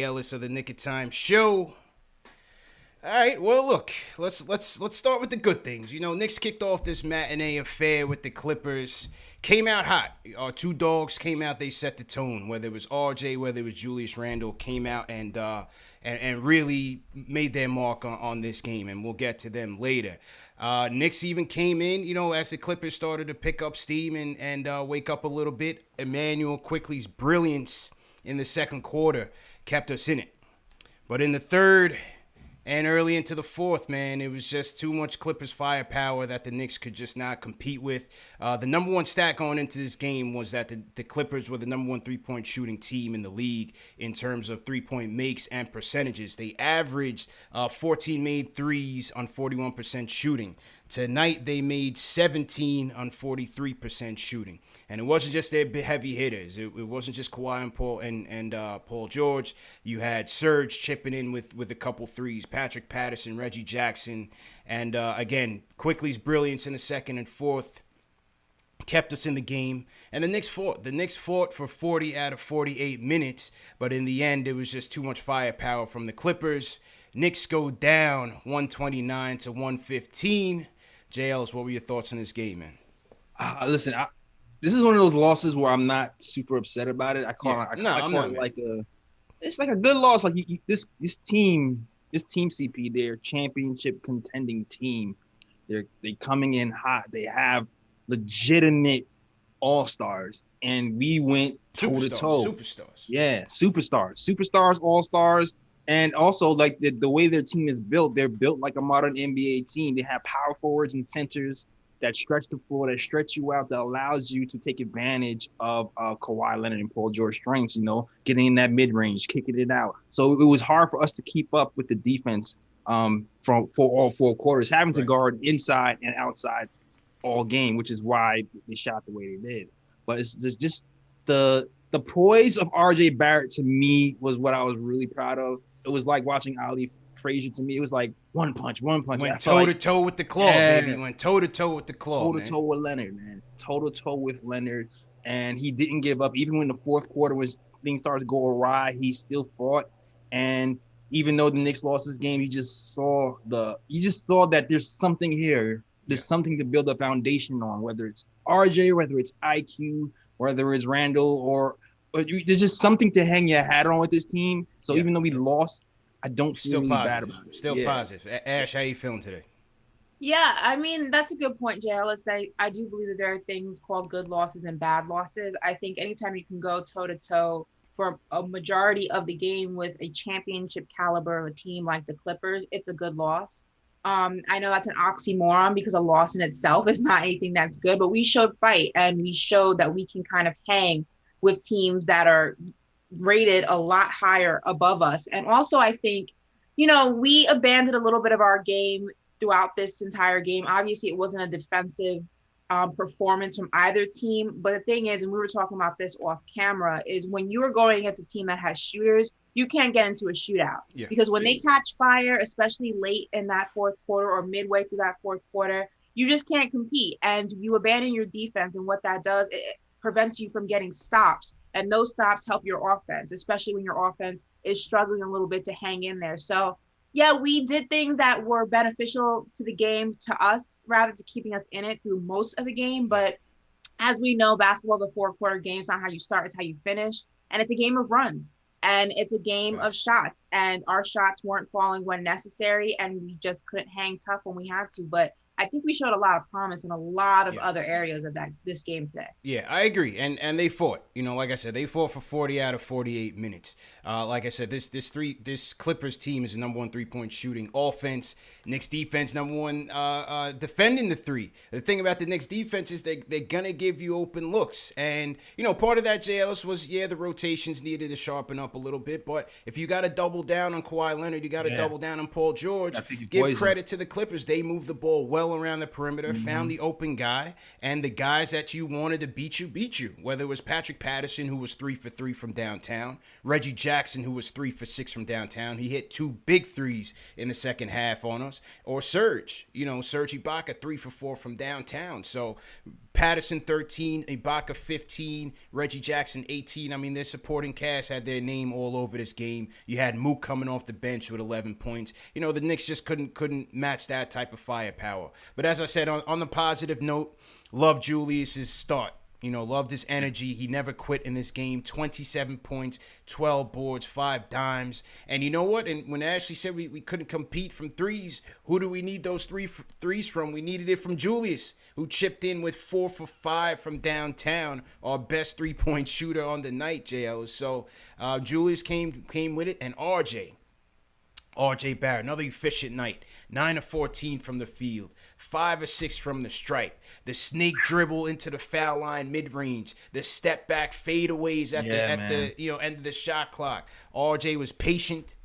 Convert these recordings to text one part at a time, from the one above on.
Ellis of the Nick of Time show. All right, well, look, let's start with the good things. Knicks kicked off this matinee affair with the Clippers. Came out hot. Our two dogs came out. They set the tone. Whether it was RJ, whether it was Julius Randle, came out and really made their mark on this game. And we'll get to them later. Knicks even came in, as the Clippers started to pick up steam and wake up a little bit. Emmanuel Quickly's brilliance in the second quarter kept us in it. But in the third and early into the fourth, man, it was just too much Clippers firepower that the Knicks could just not compete with. The number one stat going into this game was that the Clippers were the number one three-point shooting team in the league in terms of three-point makes and percentages. They averaged 14 made threes on 41% shooting. Tonight, they made 17 on 43% shooting. And it wasn't just their heavy hitters. It wasn't just Kawhi and Paul George. You had Serge chipping in with a couple threes. Patrick Patterson, Reggie Jackson. And again, Quickly's brilliance in the second and fourth kept us in the game. And the Knicks fought. The Knicks fought for 40 out of 48 minutes. But in the end, it was just too much firepower from the Clippers. Knicks go down 129 to 115. JLs, what were your thoughts on this game, man? Listen, this is one of those losses where I'm not super upset about it. I call it like it's like a good loss. Like this team CP, they're championship contending team. They coming in hot. They have legitimate all-stars, and we went toe to toe. Superstars. Yeah, superstars, all-stars. And also, like the way their team is built, they're built like a modern NBA team. They have power forwards and centers that stretch the floor, that stretch you out, that allows you to take advantage of Kawhi Leonard and Paul George strengths, getting in that mid-range, kicking it out. So it was hard for us to keep up with the defense for all four quarters, having to guard inside and outside all game, which is why they shot the way they did. But it's just the poise of RJ Barrett, to me, was what I was really proud of. It was like watching Ali Frazier to me. It was like one punch. Went toe-to-toe with the claw, baby. Went toe-to-toe with the claw, toe-to-toe with Leonard, man. Toe-to-toe with Leonard. And he didn't give up. Even when the fourth quarter was things started to go awry, he still fought. And even though the Knicks lost this game, you just saw that there's something here. There's something to build a foundation on, whether it's RJ, whether it's IQ, whether it's Randall, there's just something to hang your hat on with this team. So even though we lost, I don't feel really bad about it. Still positive. Ash, how you feeling today? Yeah, I mean, that's a good point, JL. I do believe that there are things called good losses and bad losses. I think anytime you can go toe-to-toe for a majority of the game with a championship caliber of a team like the Clippers, it's a good loss. I know that's an oxymoron because a loss in itself is not anything that's good, but we showed fight and we showed that we can kind of hang with teams that are rated a lot higher above us. And also, I think, we abandoned a little bit of our game throughout this entire game. Obviously, it wasn't a defensive performance from either team. But the thing is, and we were talking about this off camera, is when you are going against a team that has shooters, you can't get into a shootout. Yeah. Because when they catch fire, especially late in that fourth quarter or midway through that fourth quarter, you just can't compete. And you abandon your defense. And what that does, it prevents you from getting stops. And those stops help your offense, especially when your offense is struggling a little bit to hang in there. So, yeah, we did things that were beneficial to the game, to us, rather than keeping us in it through most of the game. But as we know, basketball is a four-quarter game. It's not how you start, it's how you finish. And it's a game of runs. And it's a game of shots. And our shots weren't falling when necessary. And we just couldn't hang tough when we had to. But I think we showed a lot of promise in a lot of other areas of this game today. Yeah, I agree. And they fought. Like I said, they fought for 40 out of 48 minutes. Like I said, this Clippers team is the number one three-point shooting offense. Knicks defense, number one defending the three. The thing about the Knicks defense is they're going to give you open looks. And, part of that, JLS, was, the rotations needed to sharpen up a little bit. But if you got to double down on Kawhi Leonard, you got to double down on Paul George. Give credit to the Clippers. They moved the ball well around the perimeter, found the open guy, and the guys that you wanted to beat you. Whether it was Patrick Patterson, who was 3 for 3 from downtown, Reggie Jackson, who was 3 for 6 from downtown. He hit 2 big threes in the second half on us. Or Serge Ibaka, 3 for 4 from downtown. So Patterson 13, Ibaka 15, Reggie Jackson 18. I mean, their supporting cast had their name all over this game. You had Mook coming off the bench with 11 points. You know, the Knicks just couldn't match that type of firepower. But as I said, on the positive note, love Julius's start. You know, loved his energy. He never quit in this game. 27 points, 12 boards, 5 dimes. And you know what? And when Ashley said we couldn't compete from threes, who do we need those threes from? We needed it from Julius, who chipped in with 4 for 5 from downtown, our best three-point shooter on the night, JL. So Julius came with it, and R.J. Barrett, another efficient night. 9 of 14 from the field, 5 or 6 from the stripe. The snake dribble into the foul line mid-range. The step back fadeaways at the end of the shot clock. RJ was patient.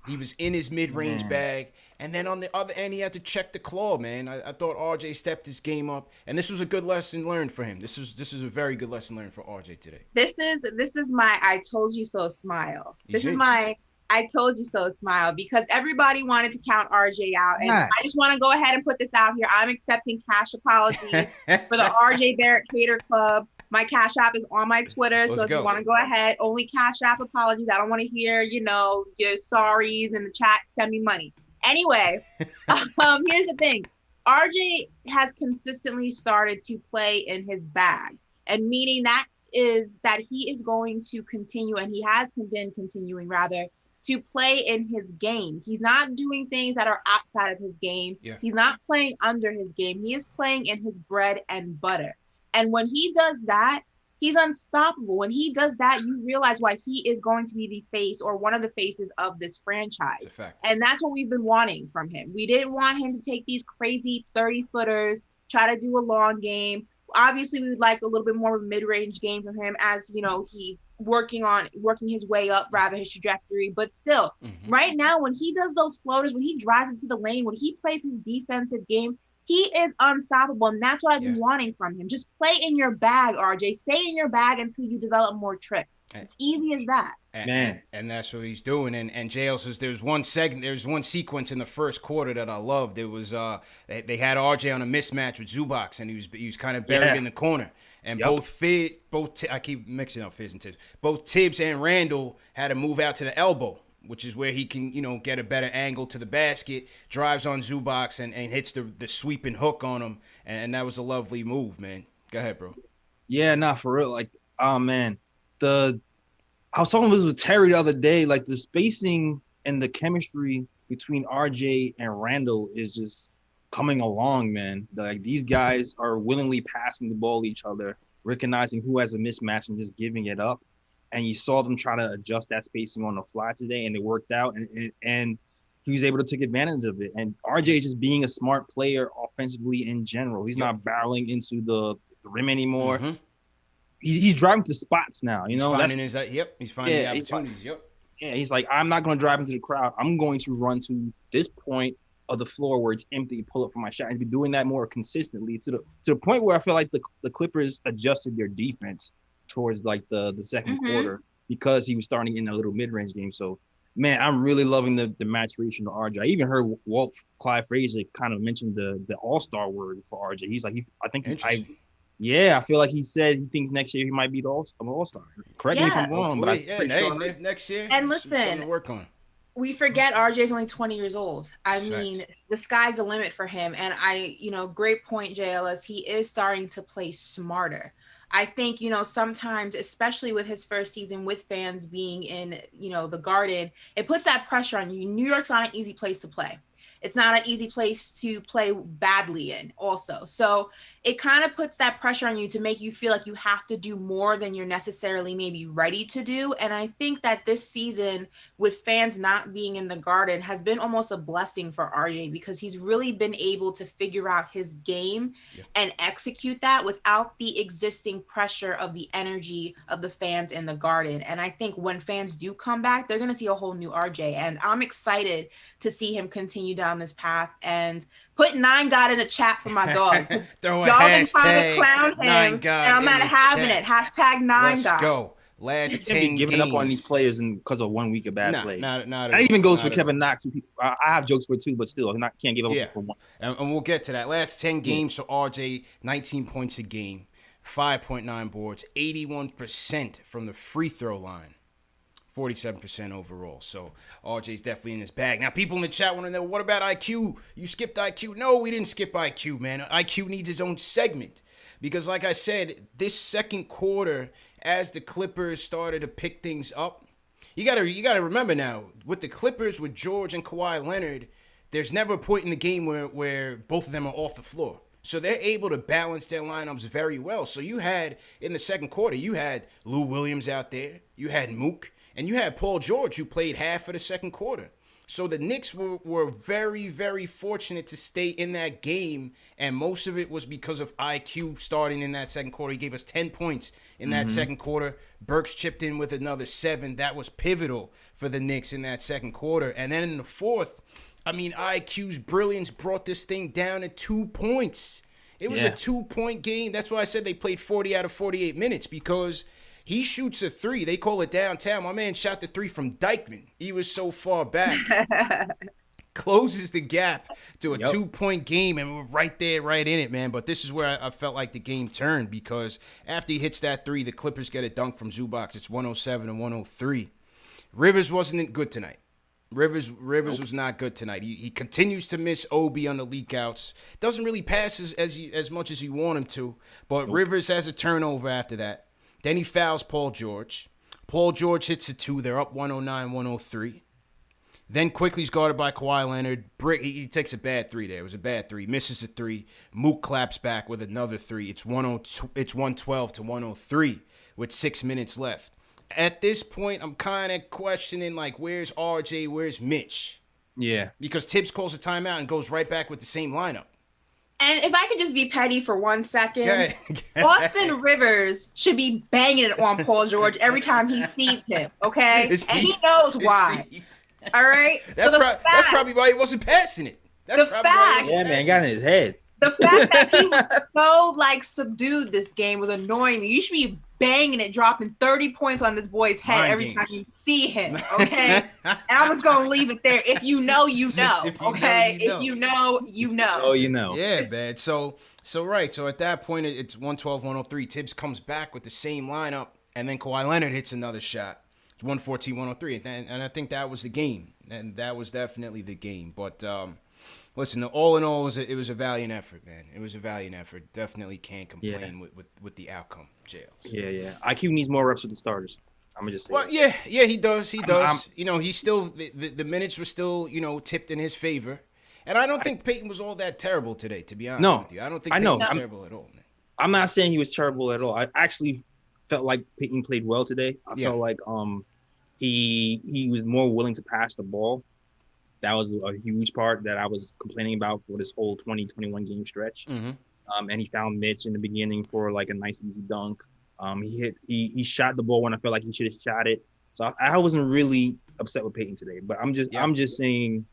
He was in his mid-range bag. And then on the other end, he had to check the claw, man. I thought RJ stepped his game up, and this was a good lesson learned for him. This is a very good lesson learned for RJ today. This is my I told you so smile. This is my I told you so smile, because everybody wanted to count RJ out. And I just want to go ahead and put this out here. I'm accepting cash apologies for the RJ Barrett Hater Club. My Cash App is on my Twitter. So if you want to go ahead, only Cash App apologies. I don't want to hear, your sorries in the chat. Send me money. Anyway, here's the thing. RJ has consistently started to play in his bag. And meaning that is that he is going to continue, and he has been continuing rather, to play in his game. He's not doing things that are outside of his game. Yeah. He's not playing under his game. He is playing in his bread and butter. And when he does that, he's unstoppable. When he does that, you realize why he is going to be the face or one of the faces of this franchise. It's a fact. And that's what we've been wanting from him. We didn't want him to take these crazy 30-footers, try to do a long game. Obviously, we would like a little bit more of a mid-range game from him, as he's working his way up, rather, his trajectory. But still, right now, when he does those floaters, when he drives into the lane, when he plays his defensive game, he is unstoppable. And that's what I've been wanting from him. Just play in your bag, RJ. Stay in your bag until you develop more tricks. It's easy as that. And that's what he's doing. And JL says there's one sequence in the first quarter that I loved. It was they had RJ on a mismatch with Zubac, and he was kind of buried in the corner. And I keep mixing up Fizz and Tibbs. Both Tibbs and Randall had to move out to the elbow, which is where he can, get a better angle to the basket, drives on Zubac and hits the sweeping hook on him. And that was a lovely move, man. Go ahead, bro. Yeah, not for real. Like, oh, man. I was talking with Terry the other day, like the spacing and the chemistry between RJ and Randall is just coming along, man. Like, these guys are willingly passing the ball to each other, recognizing who has a mismatch and just giving it up. And you saw them try to adjust that spacing on the fly today, and it worked out. And he was able to take advantage of it. And RJ is just being a smart player offensively in general. He's not barreling into the rim anymore. He's driving to spots now. He's finding he's finding the opportunities. He's like, I'm not going to drive into the crowd. I'm going to run to this point of the floor where it's empty, pull up for my shot. He's been doing that more consistently to the point where I feel like the Clippers adjusted their defense towards like the second quarter, because he was starting in a little mid-range game. So, man, I'm really loving the maturation of RJ. I even heard Clyde Frazier kind of mention the all-star word for RJ. He's like, I feel like he said he thinks next year he might be the all-star. Correct me if I'm wrong, but next year. And listen, something to work on. We forget RJ's only 20 years old. I mean, the sky's the limit for him. And great point, JLS. He is starting to play smarter. I think, sometimes, especially with his first season with fans being in, the Garden, it puts that pressure on you. New York's not an easy place to play. It's not an easy place to play badly in also. So it kind of puts that pressure on you to make you feel like you have to do more than you're necessarily maybe ready to do. And I think that this season, with fans not being in the Garden, has been almost a blessing for RJ, because he's really been able to figure out his game and execute that without the existing pressure of the energy of the fans in the Garden. And I think when fans do come back, they're going to see a whole new RJ. And I'm excited to see him continue down this path. And put 9God in the chat for my dog. Throw a Y'all hashtag been trying to clown him, and I'm not having it. Hashtag 9God. Let's go. last You can't be 10 giving games. up on these players because of 1 week of bad Nah, play. not at That all. even goes Not for at Kevin all. Knox. Who I have jokes for too, but still, can't give up Yeah, for one. and we'll get to that. Last 10 games for RJ, 19 points a game, 5.9 boards, 81% from the free throw line, 47% overall. So RJ's definitely in his bag. Now, people in the chat want to know, what about IQ? You skipped IQ? No, we didn't skip IQ, man. IQ needs his own segment. Because like I said, this second quarter, as the Clippers started to pick things up, you gotta remember now, with the Clippers, with George and Kawhi Leonard, there's never a point in the game where both of them are off the floor. So they're able to balance their lineups very well. So you had, in the second quarter, you had Lou Williams out there, you had Mook, and you had Paul George, who played half of the second quarter. So the Knicks were very, very fortunate to stay in that game, and most of it was because of IQ starting in that second quarter. He gave us 10 points in that second quarter. Burks chipped in with another 7. That was pivotal for the Knicks in that second quarter. And then in the fourth, I mean, IQ's brilliance brought this thing down to 2 points. It was a 2-point game. That's why I said they played 40 out of 48 minutes, because he shoots a 3. They call it downtown. My man shot the 3 from Dykeman. He was so far back. Closes the gap to a 2-point game, and we're right there, right in it, man. But this is where I felt like the game turned, because after he hits that 3, the Clippers get a dunk from Zubac. It's 107 and 103. Rivers wasn't good tonight. Rivers was not good tonight. He continues to miss Obi on the leakouts. Doesn't really pass as much as you want him to. But Rivers has a turnover after that. Then he fouls Paul George. Paul George hits a 2. They're up 109-103. Then quickly's guarded by Kawhi Leonard. He takes a bad 3 there. It was a bad 3. Misses a 3. Mook claps back with another 3. It's 112-103 with 6 minutes left. At this point, I'm kind of questioning, like, where's RJ? Where's Mitch? Yeah. Because Tibbs calls a timeout and goes right back with the same lineup. And if I could just be petty for 1 second, Okay. Austin Rivers should be banging it on Paul George every time he sees him, okay? It's and beef. he knows It's why. beef. All right? That's probably why he wasn't passing it. That's The probably why he fact- wasn't Yeah, man, passing got it. in his head. The fact that he was so, subdued this game was annoying me. You should be banging it, dropping 30 points on this boy's head Mind every games. time you see him, okay? And I'm just going to leave it there. If you know, you know, If you know, okay? you know. If you know, you know. Oh, you know. Yeah, man. So at that point, it's 112-103. Tibbs comes back with the same lineup, and then Kawhi Leonard hits another shot. It's 114-103, and I think that was the game, and that was definitely the game. But listen, all in all, it was a valiant effort, man. It was a valiant effort. Definitely can't complain with the outcome, Jails. Yeah. IQ needs more reps with the starters. I'm gonna just say. Well, that. yeah, he does. He does. He's still the minutes were still tipped in his favor, and I don't think Peyton was all that terrible today. To be honest with you, I don't think Peyton was terrible at all, man. I'm not saying he was terrible at all. I actually felt like Peyton played well today. I felt like he was more willing to pass the ball. That was a huge part that I was complaining about for this whole 2021 game stretch. Mm-hmm. And he found Mitch in the beginning for like a nice easy dunk. He shot the ball when I felt like he should have shot it. So I wasn't really upset with Peyton today. But I'm just saying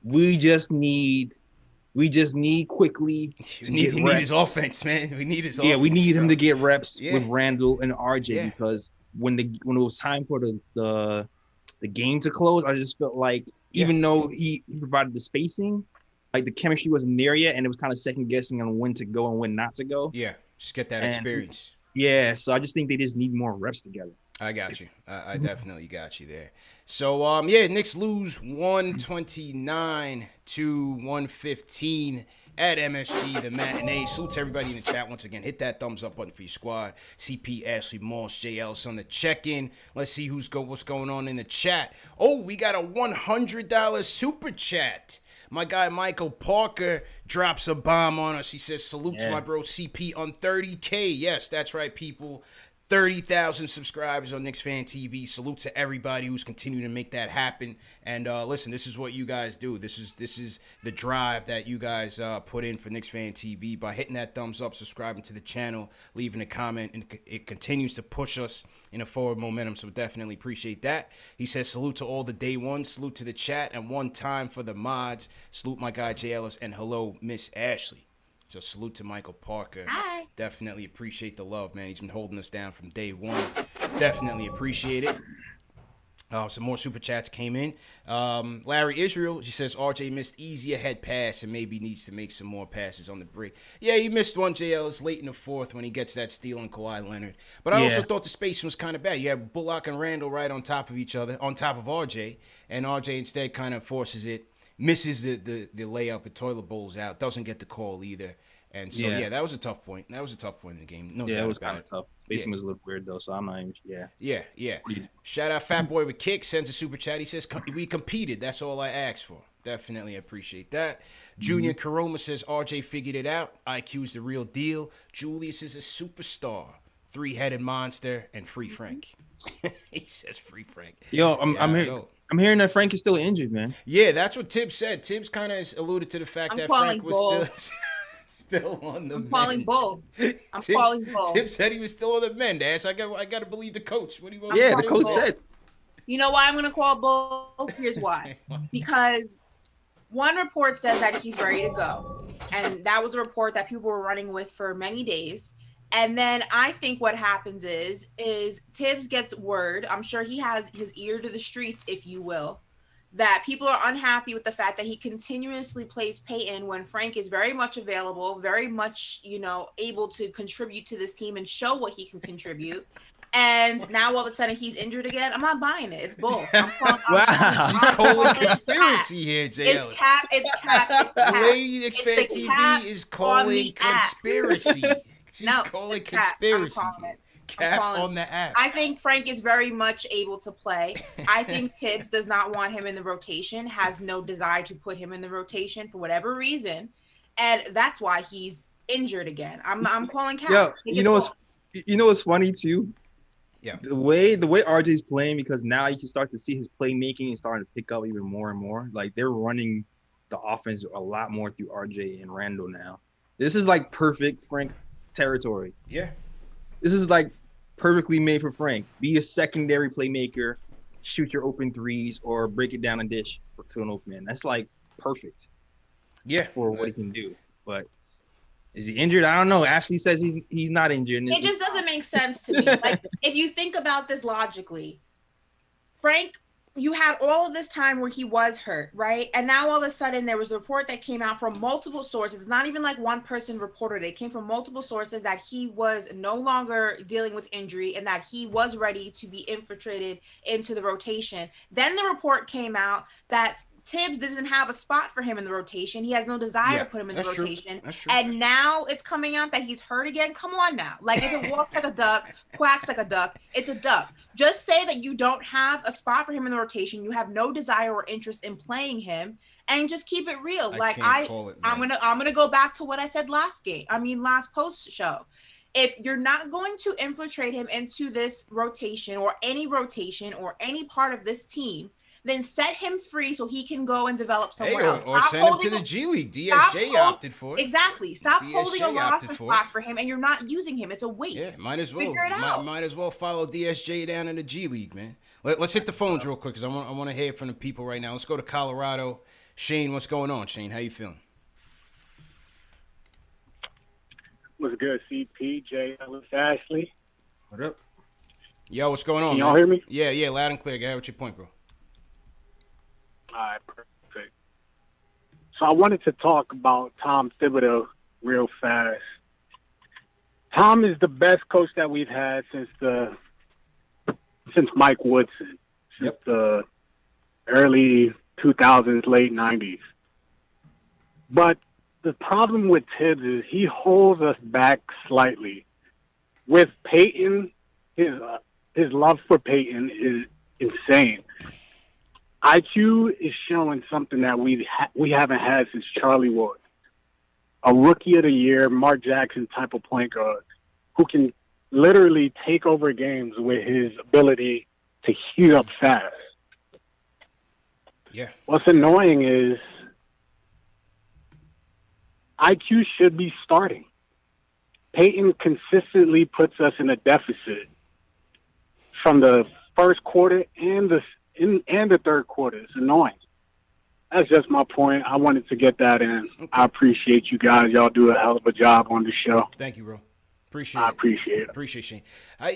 we just need quickly to get reps. We need his offense, man. We need his offense. Yeah, we need him bro. to get reps with Randall and RJ because when it was time for the game to close, I just felt like even though he provided the spacing, like the chemistry wasn't there yet, and it was kind of second guessing on when to go and when not to go. Yeah, just get that experience. Yeah, so I just think they just need more reps together. I got you. I definitely got you there. So, Knicks lose 129-115 at MSG, the matinee. Salute to everybody in the chat once again. Hit that thumbs up button for your squad. CP, Ashley, Moss, JL on the check-in. Let's see what's going on in the chat. Oh, we got a $100 super chat. My guy Michael Parker drops a bomb on us. He says, salute to my bro CP on 30K. Yes, that's right, people. 30,000 subscribers on KnicksFanTV. Salute to everybody who's continuing to make that happen. And listen, this is what you guys do. This is the drive that you guys put in for KnicksFanTV by hitting that thumbs up, subscribing to the channel, leaving a comment, and it continues to push us in a forward momentum. So definitely appreciate that. He says salute to all the day ones, salute to the chat, and one time for the mods. Salute my guy Jay Ellis, and hello Miss Ashley. So salute to Michael Parker. Hi. Definitely appreciate the love, man. He's been holding us down from day one. Definitely appreciate it. Some more super chats came in. Larry Israel, she says RJ missed easy ahead pass and maybe needs to make some more passes on the break. Yeah, he missed one, JL. It's late in the fourth when he gets that steal on Kawhi Leonard. But I also thought the spacing was kind of bad. You have Bullock and Randall right on top of each other, on top of RJ, and RJ instead kind of forces it, misses the layup, and toilet bowls out, doesn't get the call either. And so, that was a tough point. That was a tough point in the game. No doubt it was kind of tough. Spacing was a little weird, though, so I'm not even, Yeah. Shout out Fat Boy with Kick, sends a super chat. He says, we competed. That's all I asked for. Definitely appreciate that. Junior Karoma says, RJ figured it out. IQ's the real deal. Julius is a superstar. Three-headed monster and free Frank. He says free Frank. Yo, I'm hearing that Frank is still injured, man. Yeah, that's what Tibbs said. Tibbs kind of alluded to the fact that Frank was still on the I'm calling bull. I'm Tibbs, calling bull. Tibbs said he was still on the mend, Ash. I got to believe the coach. What do you want? The coach said. You know why I'm going to call bull? Here's why. Because one report says that he's ready to go. And that was a report that people were running with for many days. And then I think what happens is Tibbs gets word. I'm sure he has his ear to the streets, if you will, that people are unhappy with the fact that he continuously plays Peyton when Frank is very much available, very much, able to contribute to this team and show what he can contribute. And now all of a sudden he's injured again. I'm not buying it. It's bull. She's calling conspiracy here, Jay Ellis. It's cap. Lady KnicksFanTV is calling conspiracy. She's calling conspiracy. Cap on the app. I think Frank is very much able to play. I think Tibbs does not want him in the rotation, has no desire to put him in the rotation for whatever reason. And that's why he's injured again. I'm calling Cap. Yeah, you know what's funny too? Yeah. The way RJ's playing, because now you can start to see his playmaking and starting to pick up even more and more. Like they're running the offense a lot more through RJ and Randall now. This is like perfect Frank territory. Yeah. This is like perfectly made for Frank. Be a secondary playmaker, shoot your open threes, or break it down and dish to an open man. That's like perfect. Yeah. For what he can do. But is he injured? I don't know. Ashley says he's not injured. It just doesn't make sense to me. Like, if you think about this logically, Frank, you had all of this time where he was hurt, right? And now all of a sudden there was a report that came out from multiple sources. It's not even like one person reported it. It came from multiple sources that he was no longer dealing with injury and that he was ready to be infiltrated into the rotation. Then the report came out that Tibbs doesn't have a spot for him in the rotation. He has no desire to put him in the rotation. That's true. And now it's coming out that he's hurt again. Come on now. Like, if it walks like a duck, quacks like a duck, it's a duck. Just say that you don't have a spot for him in the rotation. You have no desire or interest in playing him, and just keep it real. I'm gonna go back to what I said last post show. If you're not going to infiltrate him into this rotation or any part of this team, then set him free so he can go and develop somewhere else. Or send him to the G League. DSJ opted for it. Exactly. Stop holding a roster spot for him, and you're not using him. It's a waste. Yeah, might as well. Might as well follow DSJ down in the G League, man. Let's hit the phones real quick because I want to hear from the people right now. Let's go to Colorado. Shane, what's going on? Shane, how you feeling? What's good, CP, J. Ellis, Ashley? What up? Yo, what's going on? Can y'all hear me? Yeah, loud and clear. Go ahead with your point, bro. All right, perfect. So I wanted to talk about Tom Thibodeau real fast. Tom is the best coach that we've had since Mike Woodson, since the early 2000s, late 90s. But the problem with Tibbs is he holds us back slightly. With Peyton, his love for Peyton is insane. IQ is showing something that we haven't had since Charlie Ward. A rookie of the year, Mark Jackson type of point guard who can literally take over games with his ability to heat up fast. Yeah. What's annoying is IQ should be starting. Peyton consistently puts us in a deficit from the first quarter and the third quarter. It's annoying. That's just my point. I wanted to get that in. Okay. I appreciate you guys. Y'all do a hell of a job on the show. Thank you, bro. Appreciate I it. appreciate it. Appreciate Shane.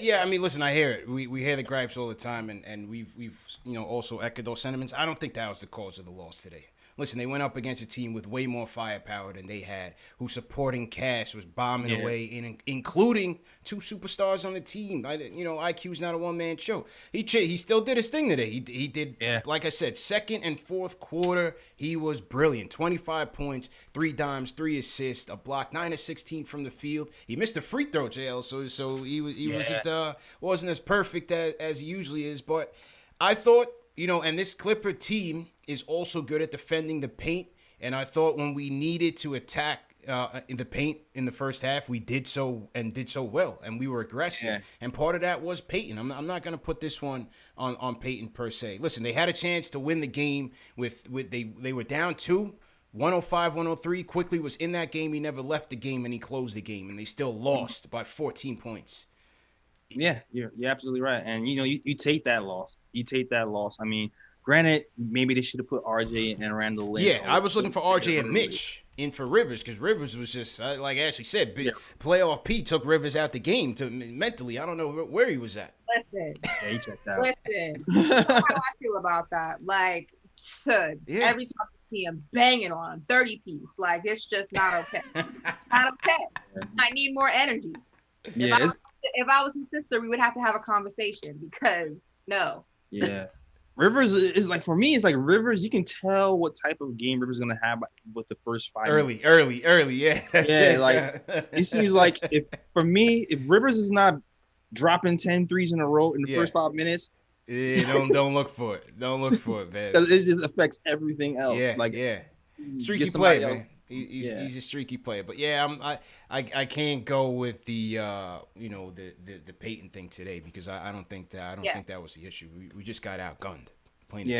Yeah, I mean, listen, I hear it. We hear the gripes all the time, and we've also echoed those sentiments. I don't think that was the cause of the loss today. Listen, they went up against a team with way more firepower than they had, whose supporting cast was bombing away, including two superstars on the team. IQ's not a one-man show. He still did his thing today. He did, like I said, second and fourth quarter, he was brilliant. 25 points, 3 dimes, 3 assists, a block, 9 of 16 from the field. He missed a free throw, JL, so he wasn't as perfect as he usually is, but I thought, and this Clipper team is also good at defending the paint. And I thought when we needed to attack in the paint in the first half, we did so well, and we were aggressive. Yeah. And part of that was Peyton. I'm not going to put this one on Peyton per se. Listen, they had a chance to win the game they were down 2. 105-103. Quickly was in that game. He never left the game, and he closed the game, and they still lost by 14 points. Yeah, you're absolutely right. And, you take that loss. I mean, granted, maybe they should have put RJ and Randall in. Yeah, I was looking for RJ and Mitch in for Rivers, because Rivers was just, like Ashley said, playoff P took Rivers out the game mentally. I don't know where he was at. Listen. Yeah, he checked out. Listen. You know how I feel about that. Like, every time I see him banging on 30 piece, like, it's just not okay. Not okay. I need more energy. Yeah, if I was his sister, we would have to have a conversation, because no. Yeah. Rivers is like, for me, it's like Rivers, you can tell what type of game Rivers is going to have with the first 5 minutes. Early, yeah. That's it. Like, it seems like, if Rivers is not dropping 10 threes in a row in the first 5 minutes. Yeah, don't look for it. Don't look for it, man. Because it just affects everything else. Streaky play, man. He's a streaky player, but I can't go with the the Peyton thing today, because I don't think that was the issue. We just got outgunned. We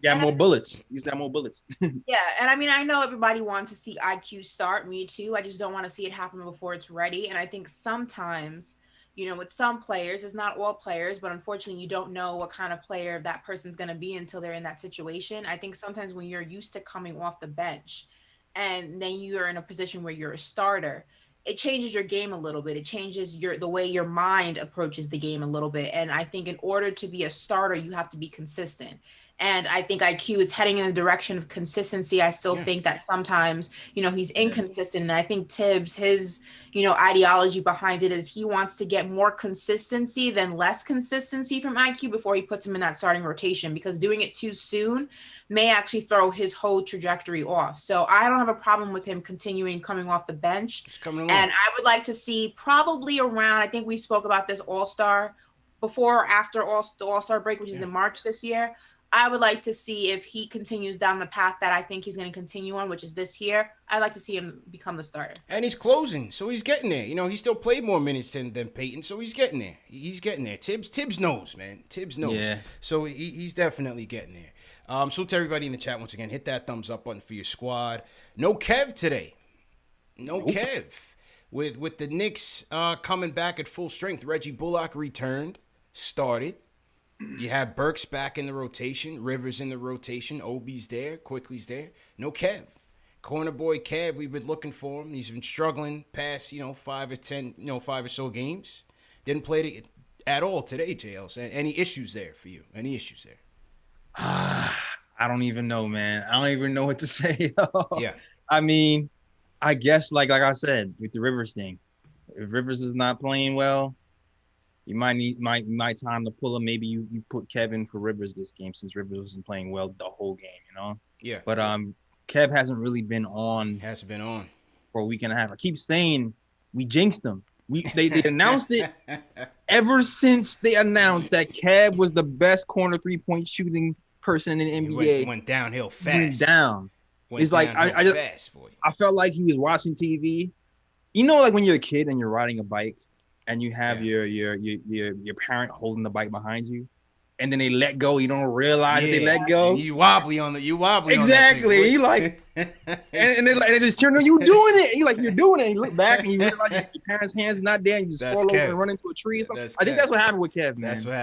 got more bullets. You got more bullets. Yeah, and I mean, I know everybody wants to see IQ start. Me too. I just don't want to see it happen before it's ready. And I think sometimes, with some players, it's not all players, but unfortunately, you don't know what kind of player that person's going to be until they're in that situation. I think sometimes when you're used to coming off the bench, and then you're in a position where you're a starter, it changes your game a little bit. It changes the way your mind approaches the game a little bit. And I think in order to be a starter, you have to be consistent. And I think IQ is heading in the direction of consistency. I still think that sometimes, he's inconsistent. And I think Tibbs, his, ideology behind it is he wants to get more consistency than less consistency from IQ before he puts him in that starting rotation, because doing it too soon may actually throw his whole trajectory off. So I don't have a problem with him continuing coming off the bench. And I would like to see probably around, I think we spoke about this All-Star before or after the All-Star break, which is in March this year. I would like to see if he continues down the path that I think he's going to continue on, which is this year. I'd like to see him become the starter. And he's closing, so he's getting there. He still played more minutes than Peyton, so he's getting there. He's getting there. Tibbs knows, man. Tibbs knows. Yeah. So he's definitely getting there. So to everybody in the chat, once again, hit that thumbs up button for your squad. No Kev today. No Kev. With the Knicks coming back at full strength, Reggie Bullock returned, started. You have Burks back in the rotation, Rivers in the rotation, Obi's there, Quickly's there. No Kev. Corner boy Kev, we've been looking for him. He's been struggling past, 5 or so games. Didn't play at all today, JL. Any issues there for you? Any issues there? I don't even know, man. I don't even know what to say. Yeah. I mean, I guess like I said with the Rivers thing, if Rivers is not playing well, you might time to pull him. Maybe you put Kevin for Rivers this game, since Rivers wasn't playing well the whole game, Yeah. But Kev hasn't really been on. Hasn't been on for a week and a half. I keep saying we jinxed him. They announced it ever since they announced that Kev was the best corner 3-point shooting person in the NBA. Went downhill fast. Went down. It's like I felt like he was watching TV. Like when you're a kid and you're riding a bike and you have your parent holding the bike behind you, and then they let go. You don't realize that they let go. And you wobbly on that. Exactly. You like, and they just turn on you doing it. And you're doing it. And you look back and you realize your parents' hands not there. And you just fall over and run into a tree or something. I think that's what happened with Kev, man. That's what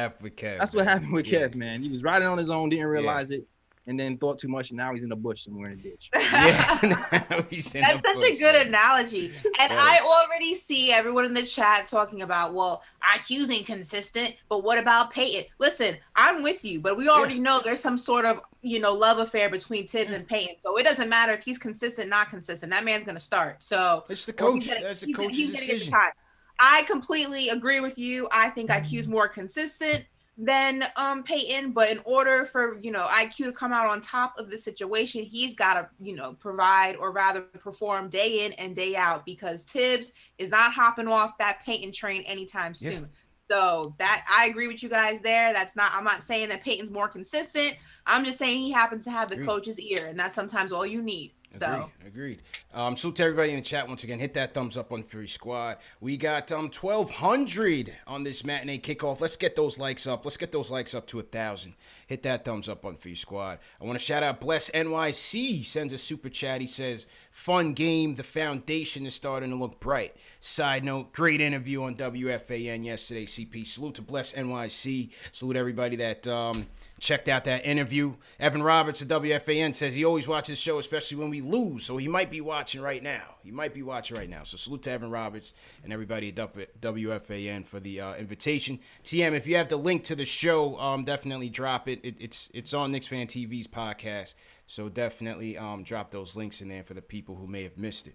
happened with Kev. Kev, man. He was riding on his own, didn't realize it. and then thought too much, and now he's in the bush somewhere in a ditch. Yeah, he's in That's the such bush, a good man. analogy. And Right. I already see everyone in the chat talking about, well, IQ's inconsistent, but what about Peyton? Listen, I'm with you, but we already know there's some sort of, love affair between Tibbs and Peyton. So it doesn't matter if he's consistent, not consistent. That man's going to start. So It's the or he's coach. That's the he's coach's he's gonna get the decision. time. I completely agree with you. I think IQ's more consistent than Peyton, but in order for IQ to come out on top of the situation, he's got to provide, or rather perform day in and day out, because Tibbs is not hopping off that Peyton train anytime soon. So that I agree with you guys there. I'm not saying that Peyton's more consistent. I'm just saying he happens to have the coach's ear, and that's sometimes all you need. So Agreed. So to everybody in the chat, once again, hit that thumbs up on Fury Squad. We got 1,200 on this matinee kickoff. Let's get those likes up. Let's get those likes up to 1,000. Hit that thumbs up on Fury Squad. I want to shout out Bless NYC. Sends a super chat. He says, fun game. The foundation is starting to look bright. Side note, great interview on WFAN yesterday, CP. Salute to Bless NYC. Salute everybody that checked out that interview. Evan Roberts of WFAN says he always watches the show, especially when we lose. So he might be watching right now. So salute to Evan Roberts and everybody at WFAN for the invitation. TM, if you have the link to the show, definitely drop it. It's on KnicksFanTV's podcast. So definitely drop those links in there for the people who may have missed it.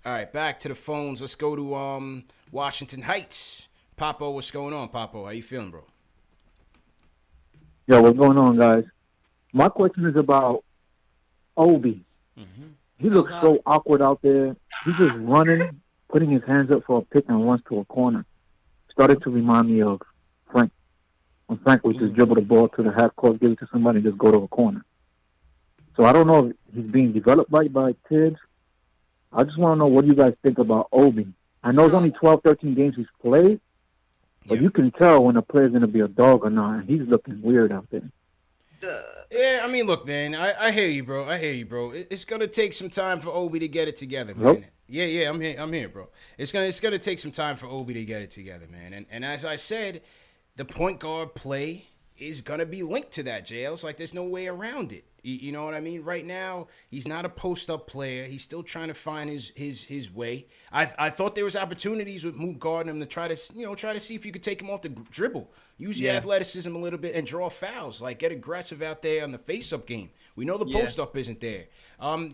All right, back to the phones. Let's go to Washington Heights. Papo, what's going on, Papo? How you feeling, bro? Yo, what's going on, guys? My question is about Obi. Mm-hmm. He looks so awkward out there. He's just running, putting his hands up for a pick and runs to a corner. Started to remind me of Frank. When Frank would just dribble the ball to the half court, give it to somebody, and just go to a corner. So I don't know if he's being developed right by Tibbs. I just want to know what you guys think about Obi. I know it's only 12, 13 games he's played, but you can tell when a player's going to be a dog or not. And he's looking weird out there. Yeah, I mean, look, man, I hear you, bro. It's gonna take some time for Obi to get it together, man. Nope. Yeah, I'm here, bro. It's gonna take some time for Obi to get it together, man. And as I said, the point guard play is gonna be linked to that, JL. It's like there's no way around it. You know what I mean? Right now, he's not a post-up player. He's still trying to find his way. I thought there was opportunities with Moot guarding him to try to see if you could take him off the dribble, use your athleticism a little bit, and draw fouls. Like get aggressive out there on the face-up game. We know the post-up isn't there.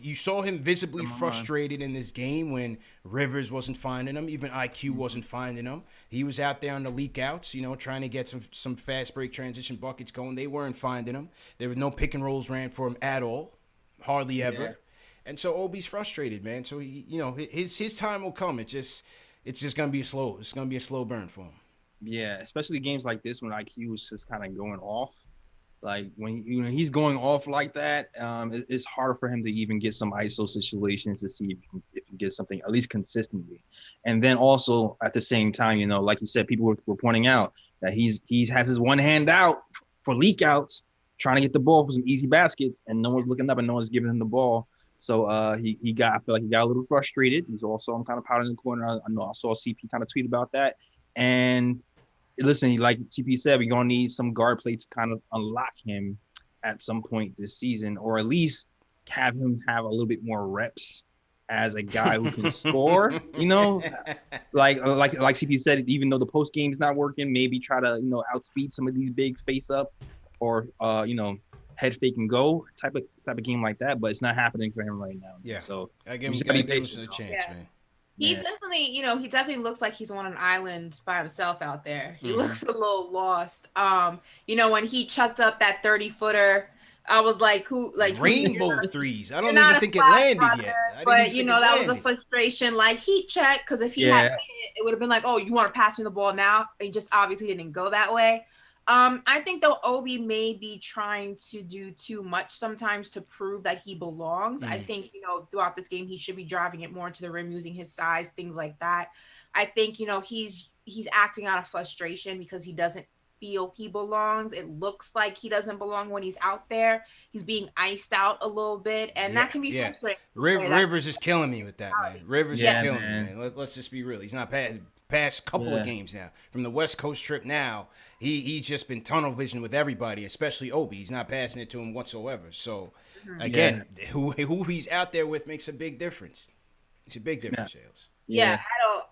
You saw him visibly frustrated in this game when Rivers wasn't finding him, even IQ wasn't finding him. He was out there on the leak outs, trying to get some fast break transition buckets going. They weren't finding him. There were no pick and rolls ran for him at all, hardly ever. Yeah. And so Obi's frustrated, man. So his time will come. It's just gonna be a slow burn for him. Yeah, especially games like this when IQ is just kind of going off. Like when he's going off like that, it's harder for him to even get some ISO situations to see if he can get something at least consistently. And then also at the same time, like you said, people were pointing out that he has his one hand out for leak outs, trying to get the ball for some easy baskets, and no one's looking up and no one's giving him the ball. So I feel like he got a little frustrated. He was also kind of pouting in the corner. I know I saw CP kind of tweet about that. And listen, like CP said, we're going to need some guard play to kind of unlock him at some point this season, or at least have him have a little bit more reps as a guy who can score, like CP said, even though the post game is not working, maybe try to, outspeed some of these big face up or, head fake and go type of game like that, but it's not happening for him right now. Yeah. So I give him a chance, man. He's definitely, he definitely looks like he's on an island by himself out there. He looks a little lost. When he chucked up that 30-footer, I was like, who, like rainbow threes. I don't even think it landed yet. But that was a frustration, like heat check, because if he had made it would have been like, oh, you want to pass me the ball now? He just obviously didn't go that way. I think though Obi may be trying to do too much sometimes to prove that he belongs. I think, throughout this game, he should be driving it more into the rim, using his size, things like that. I think, he's acting out of frustration because he doesn't feel he belongs. It looks like he doesn't belong when he's out there. He's being iced out a little bit, and that can be frustrating. Rivers is killing me with that, man. Rivers is killing me, man. Let's just be real. He's not Past couple of games now. From the West Coast trip now, he's just been tunnel vision with everybody, especially Obi. He's not passing it to him whatsoever. So, again, who he's out there with makes a big difference. It's a big difference, Shales. Yeah,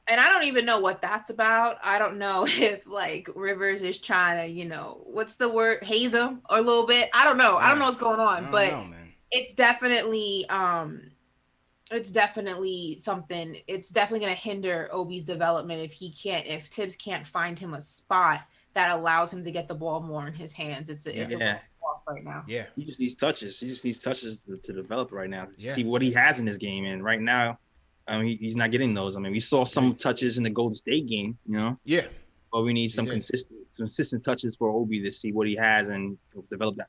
I don't even know what that's about. I don't know if like Rivers is trying to, what's the word, haze him a little bit. I don't know. I don't know what's going on, but it's definitely something. It's definitely going to hinder Obi's development if Tibbs can't find him a spot that allows him to get the ball more in his hands. It's a off right now. Yeah, he just needs touches. He just needs touches to develop right now. See what he has in his game, and right now, he's not getting those. I mean, we saw some touches in the Golden State game, Yeah. But we need some consistent touches for Obi to see what he has and develop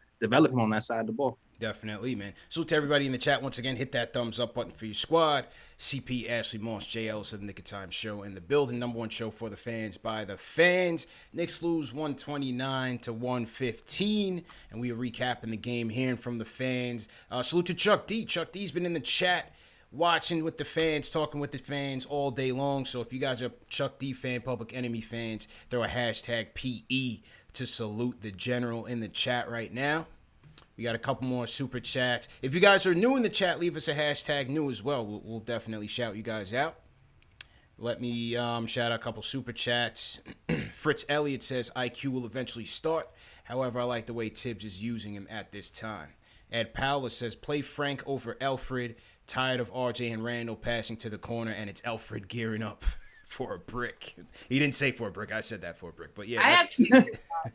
him on that side of the ball. Definitely, man. So to everybody in the chat, once again, hit that thumbs up button for your squad. CP, Ashley Moss, J. Ellis of the Nick of Time show in the building. Number one show for the fans by the fans. Knicks lose 129-115. And we are recapping the game, hearing from the fans. Salute to Chuck D. Chuck D's been in the chat, watching with the fans, talking with the fans all day long. So if you guys are Chuck D fan, Public Enemy fans, throw a hashtag PE to salute the general in the chat right now. We got a couple more super chats. If you guys are new in the chat, leave us a hashtag new as well. We'll definitely shout you guys out. Let me shout out a couple super chats. Fritz Elliott says IQ will eventually start. However, I like the way Tibbs is using him at this time. Ed Powler says play Frank over Alfred. Tired of RJ and Randall passing to the corner, and it's Alfred gearing up for a brick. He didn't say for a brick. I said that for a brick. But yeah.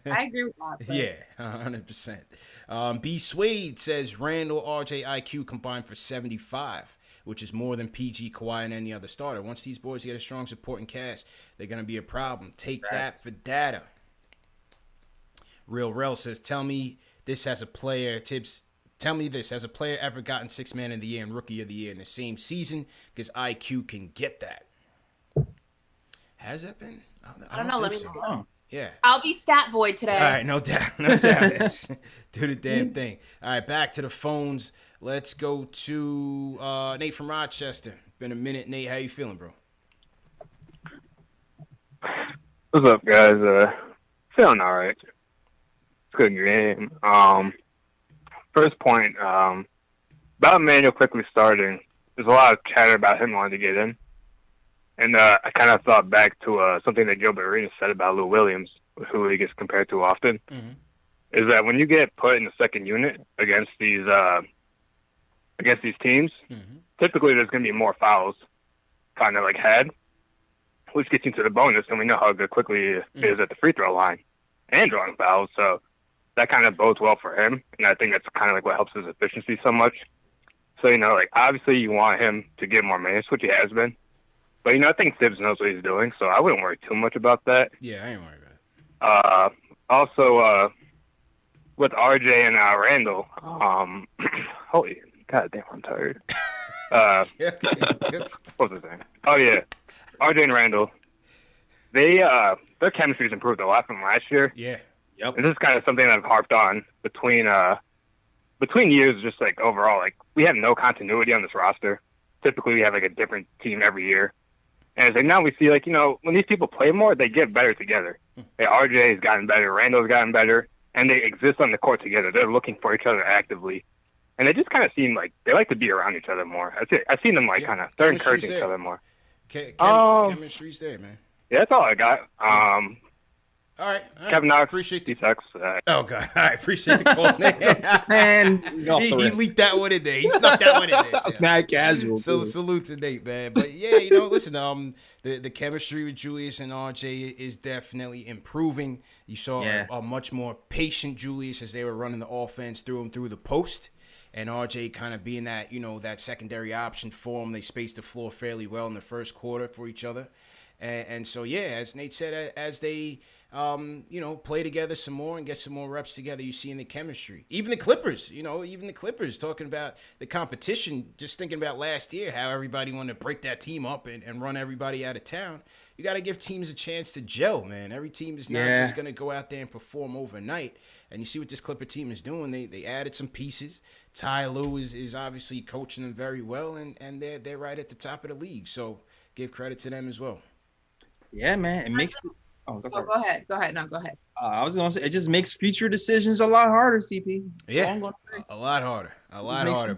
I agree with that. But. Yeah, 100%. B. Swade says Randall, RJ, IQ combined for 75, which is more than PG, Kawhi, and any other starter. Once these boys get a strong supporting cast, they're going to be a problem. Take that for data. Real Rel says, tell me this as a player, Tibbs. Tell me this, has a player ever gotten Sixth Man of the Year and Rookie of the Year in the same season? Because IQ can get that. Has that been? I don't know. Let me look. Yeah. I'll be stat boy today. All right, no doubt. No doubt. Do the damn thing. All right, back to the phones. Let's go to Nate from Rochester. Been a minute. Nate, how you feeling, bro? What's up, guys? Feeling all right. It's a good game. First point, about Emmanuel quickly starting, there's a lot of chatter about him wanting to get in. And I kind of thought back to something that Gilbert Arenas said about Lou Williams, who he gets compared to often, is that when you get put in the second unit against these teams, typically there's going to be more fouls kind of like had, which gets into the bonus, and we know how good quickly he is at the free throw line and drawing fouls. So that kind of bodes well for him, and I think that's kind of like what helps his efficiency so much. So, obviously you want him to get more minutes, which he has been. But, I think Tibbs knows what he's doing, so I wouldn't worry too much about that. Yeah, I ain't worried about it. Also, with RJ and Randall, holy goddamn, I'm tired. What was I saying? Oh, yeah. RJ and Randall, their chemistry's improved a lot from last year. Yeah. Yep. And this is kind of something that I've harped on between years, just like overall, like we have no continuity on this roster. Typically, we have like a different team every year. And it's like now we see like, when these people play more, they get better together. Hey, RJ has gotten better, Randall's gotten better, and they exist on the court together. They're looking for each other actively. And they just kind of seem like they like to be around each other more. I've seen them they're encouraging each other more. Chemistry's there, man. Yeah, that's all I got. All right. Kevin Knox, appreciate he sucks. Oh, God. All right. Appreciate the call. Man, he leaked that one in there. He snuck that one in there. Mad casual. So salute to Nate, man. But, yeah, listen, the chemistry with Julius and RJ is definitely improving. You saw a much more patient Julius as they were running the offense through the post. And RJ kind of being that, that secondary option for him. They spaced the floor fairly well in the first quarter for each other. And so, yeah, as Nate said, as they, play together some more and get some more reps together, you see in the chemistry. Even the Clippers, talking about the competition, just thinking about last year, how everybody wanted to break that team up and run everybody out of town. You got to give teams a chance to gel, man. Every team is not just going to go out there and perform overnight. And you see what this Clipper team is doing. They added some pieces. Ty Lue is obviously coaching them very well, and they're right at the top of the league. So give credit to them as well. Yeah, man. It makes. Oh, Go ahead. Go ahead. No, go ahead. I was gonna say it just makes future decisions a lot harder, CP. Yeah, a lot harder,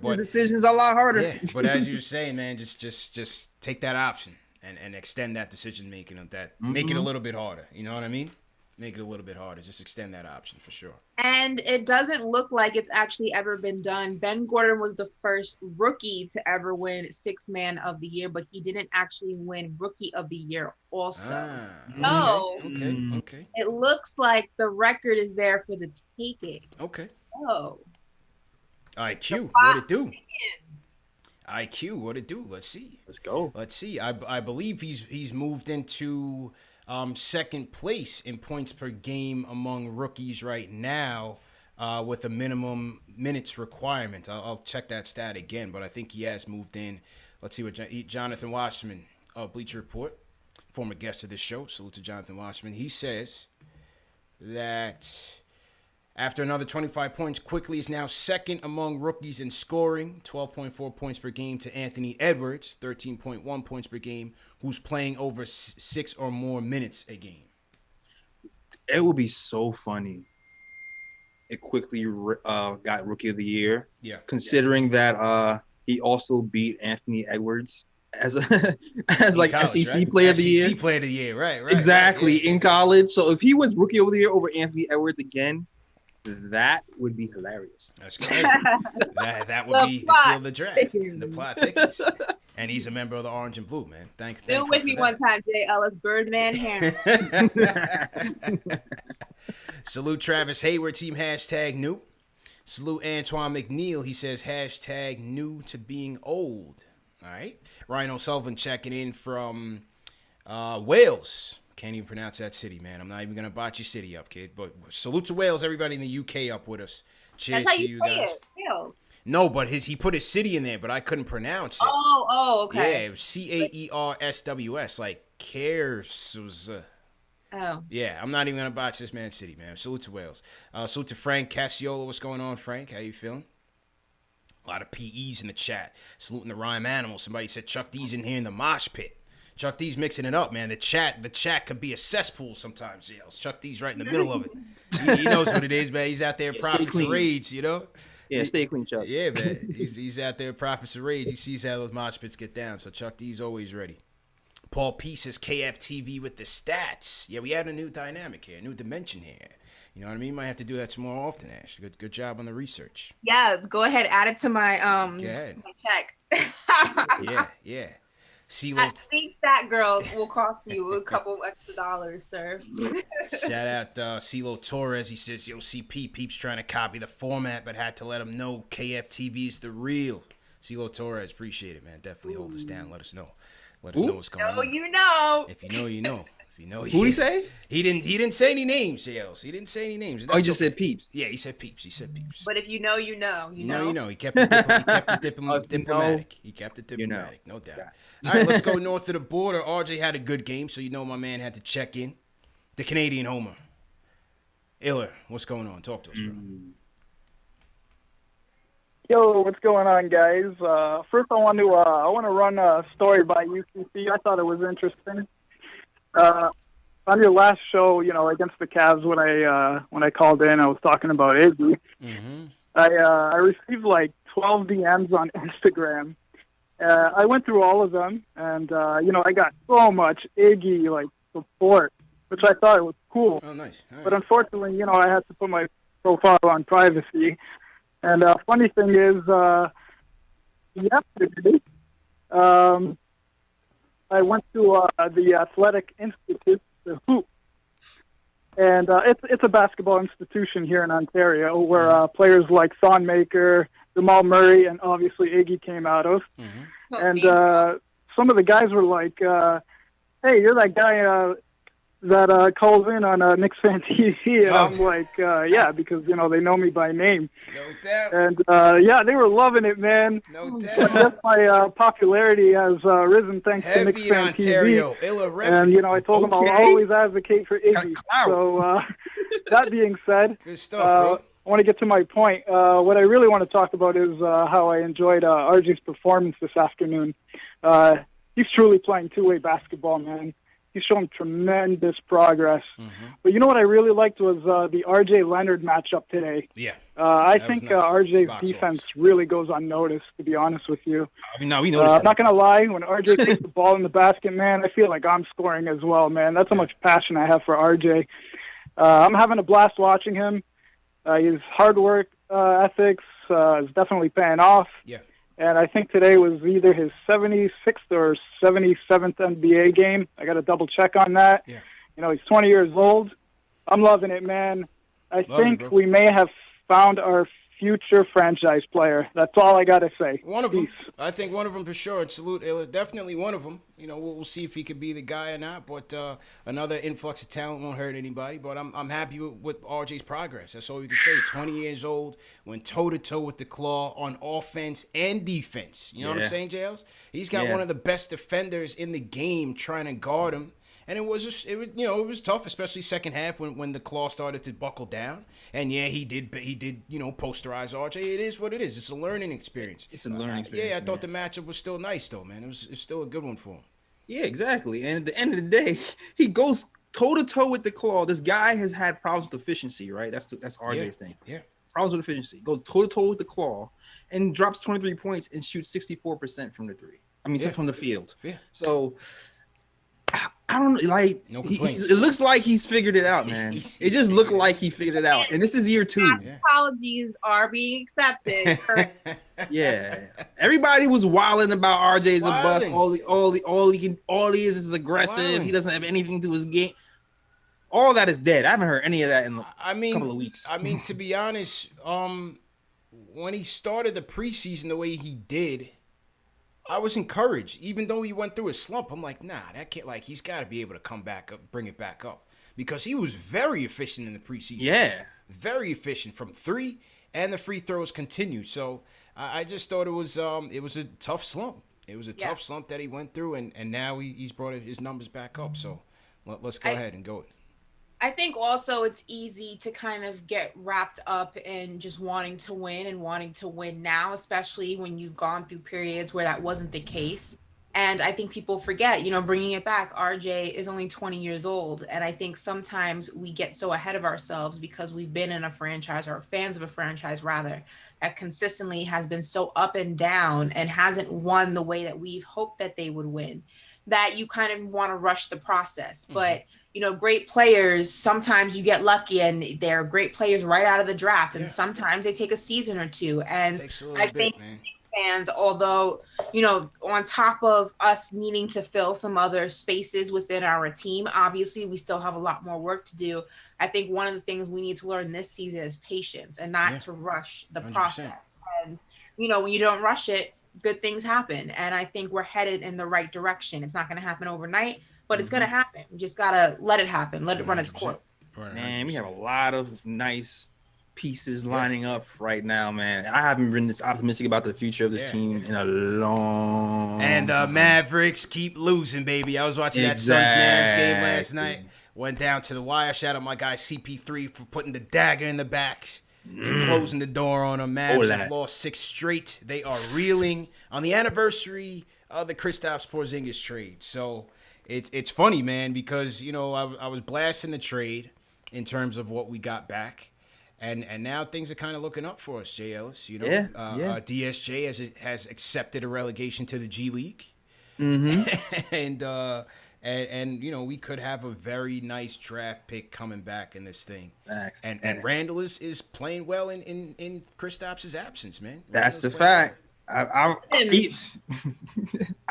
But decisions a lot harder. Yeah, but as you were saying, man, just take that option and extend that decision making of that. Make it a little bit harder. You know what I mean? Make it a little bit harder. Just extend that option for sure. And it doesn't look like it's actually ever been done. Ben Gordon was the first rookie to ever win Sixth Man of the Year, but he didn't actually win Rookie of the Year also. Okay. It looks like the record is there for the taking. Okay. So. IQ, what it do? IQ, what it do? Let's see. Let's go. Let's see. I believe he's moved into second place in points per game among rookies right now, with a minimum minutes requirement. I'll check that stat again, but I think he has moved in. Let's see what Jonathan Washman of Bleacher Report, former guest of this show. Salute to Jonathan Washman. He says that after another 25 points, quickly is now second among rookies in scoring, 12.4 points per game to Anthony Edwards, 13.1 points per game, who's playing over 6 or more minutes a game. It would be so funny. It quickly got Rookie of the Year. Yeah. Considering that he also beat Anthony Edwards as like college, SEC right? Player of the Year. SEC Player of the Year, right. Exactly, right, yeah. in college. So if he was Rookie of the Year over Anthony Edwards again, that would be hilarious. That's great. that would be still the draft. The plot thickens. And he's a member of the Orange and Blue, man. Thank you. Do it with me one time, Jay Ellis, Birdman Hammer. Salute Travis Hayward, team #new. Salute Antoine McNeil. He says #new to being old. All right. Ryan O'Sullivan checking in from Wales. Can't even pronounce that city, man. I'm not even going to botch your city up, kid. But salute to Wales, everybody in the UK up with us. Cheers to you guys. Wales. No, but he put his city in there, but I couldn't pronounce it. Oh, okay. Yeah, it was CAERSWS, like cares. Oh. Yeah, I'm not even going to botch this man's city, man. Salute to Wales. Salute to Frank Cassiola. What's going on, Frank? How you feeling? A lot of PEs in the chat. Saluting the Rhyme Animal. Somebody said Chuck D's in here in the mosh pit. Chuck D's mixing it up, man. The chat could be a cesspool sometimes. Chuck D's right in the middle of it. He knows what it is, man. He's out there prophets of rage, you know? Yeah, stay clean, Chuck. Yeah, man. He's out there prophets of rage. He sees how those mosh pits get down, so Chuck D's always ready. Paul P says KFTV with the stats. Yeah, we had a new dynamic here, a new dimension here. You know what I mean? Might have to do that some more often, Ash. Good job on the research. Yeah, go ahead. Add it to my my check. Yeah. Think that girls will cost you a couple extra dollars, sir. Shout out CeeLo Torres. He says, yo, CP Peeps trying to copy the format, but had to let him know KFTV is the real. CeeLo Torres, appreciate it, man. Definitely hold us down. Let us know. Let us know what's going on. You know. If you know, you know. If you know, who did he say? He didn't say any names, JLs. He didn't say any names. He just said Peeps. Yeah, he said Peeps. But if you know, you know. You know. He kept it diplomatic. He kept it diplomatic, no doubt. All right, let's go north of the border. RJ had a good game, so you know my man had to check in. The Canadian homer. Iller, what's going on? Talk to us, bro. Yo, what's going on, guys? First, I want to run a story by UCC. I thought it was interesting. On your last show, against the Cavs, when I called in, I was talking about Iggy. Mm-hmm. I received like 12 DMs on Instagram. I went through all of them, and I got so much Iggy support, which I thought was cool. Oh, nice. All right. But unfortunately, I had to put my profile on privacy. And funny thing is, yesterday, I went to the Athletic Institute, the Hoop, and it's a basketball institution here in Ontario where players like Thonmaker, Jamal Murray, and obviously Iggy came out of. Mm-hmm. And some of the guys were like, "Hey, you're that guy that calls in on KnicksFanTV," and I'm like, "Yeah," because they know me by name. No doubt. And they were loving it, man. No doubt. I guess my popularity has risen thanks to Heavy in Ontario. KnicksFanTV. And I told them I'll always advocate for Iggy. So that being said, good stuff, bro. I want to get to my point. What I really want to talk about is how I enjoyed RJ's performance this afternoon. He's truly playing two-way basketball, man. He's shown tremendous progress. Mm-hmm. But you know what I really liked was the R.J. Leonard matchup today. Yeah. I That think was nice. R.J.'s Box defense office. really goes unnoticed, to be honest with you. I mean, no, we noticed. I'm not going to lie. When R.J. puts the ball in the basket, man, I feel like I'm scoring as well, man. That's how much passion I have for R.J. I'm having a blast watching him. His hard work ethics is definitely paying off. Yeah. And I think today was either his 76th or 77th NBA game. I got to double check on that. Yeah. You know, he's 20 years old. I'm loving it, man. I think bro. we may have found our future franchise player. That's all I got to say. One of them. Peace. I think one of them for sure. And salute, definitely one of them. You know, we'll see if he could be the guy or not. But another influx of talent won't hurt anybody. But I'm happy with RJ's progress. That's all we can say. 20 years old, went toe-to-toe with the Claw on offense and defense. You know what I'm saying, JLs? He's got one of the best defenders in the game trying to guard him. And it was tough, especially second half when the Claw started to buckle down. And yeah, he did posterize RJ. It is what it is. It's a learning experience. It's a learning experience. Yeah, I thought the matchup was still nice though, man. It's still a good one for him. Yeah, exactly. And at the end of the day, he goes toe to toe with the Claw. This guy has had problems with efficiency, right? That's RJ's thing. Yeah. Problems with efficiency. Goes toe to toe with the Claw and drops 23 points and shoots 64% from the three. I mean, from the field. Yeah. So I don't like. No complaints. It looks like he's figured it out, man. It just looked like he figured it out, and this is year 2. Yeah. Apologies are being accepted. Yeah, everybody was wilding about RJ's a bust. Wilding. All he is aggressive. Wilding. He doesn't have anything to his game. All that is dead. I haven't heard any of that in a couple of weeks. I mean, to be honest, when he started the preseason the way he did, I was encouraged. Even though he went through a slump, I'm like, nah, that can't. Like, he's got to be able to come back up, bring it back up, because he was very efficient in the preseason. Yeah, very efficient from 3, and the free throws continued. So I just thought it was a tough slump. It was a tough slump that he went through, and now he's brought his numbers back up. So let's go ahead and go. I think also it's easy to kind of get wrapped up in just wanting to win and wanting to win now, especially when you've gone through periods where that wasn't the case. And I think people forget, bringing it back, RJ is only 20 years old. And I think sometimes we get so ahead of ourselves because we've been in a franchise, or fans of a franchise rather, that consistently has been so up and down and hasn't won the way that we've hoped that they would win, that you kind of want to rush the process. But great players, sometimes you get lucky and they're great players right out of the draft. And sometimes they take a season or two. And I think Knicks fans, although, on top of us needing to fill some other spaces within our team, obviously we still have a lot more work to do. I think one of the things we need to learn this season is patience and not to rush the 100%. process. And, when you don't rush it, good things happen. And I think we're headed in the right direction. It's not going to happen overnight, but it's going to happen. We just got to let it happen. Let it run its course. Man, we have a lot of nice pieces lining up right now, man. I haven't been this optimistic about the future of this team in a long And Mavericks keep losing, baby. I was watching that Suns-Mavs game last night. Went down to the wire. Shout out my guy CP3 for putting the dagger in the back and closing the door on them. Mavs have lost 6 straight. They are reeling on the anniversary of the Kristaps Porzingis trade. So it's funny, man, because I was blasting the trade in terms of what we got back, and now things are kind of looking up for us, Jay Ellis. DSJ has accepted a relegation to the G League, and we could have a very nice draft pick coming back in this thing. And Randall is playing well in Kristaps' absence, man. That's the fact. I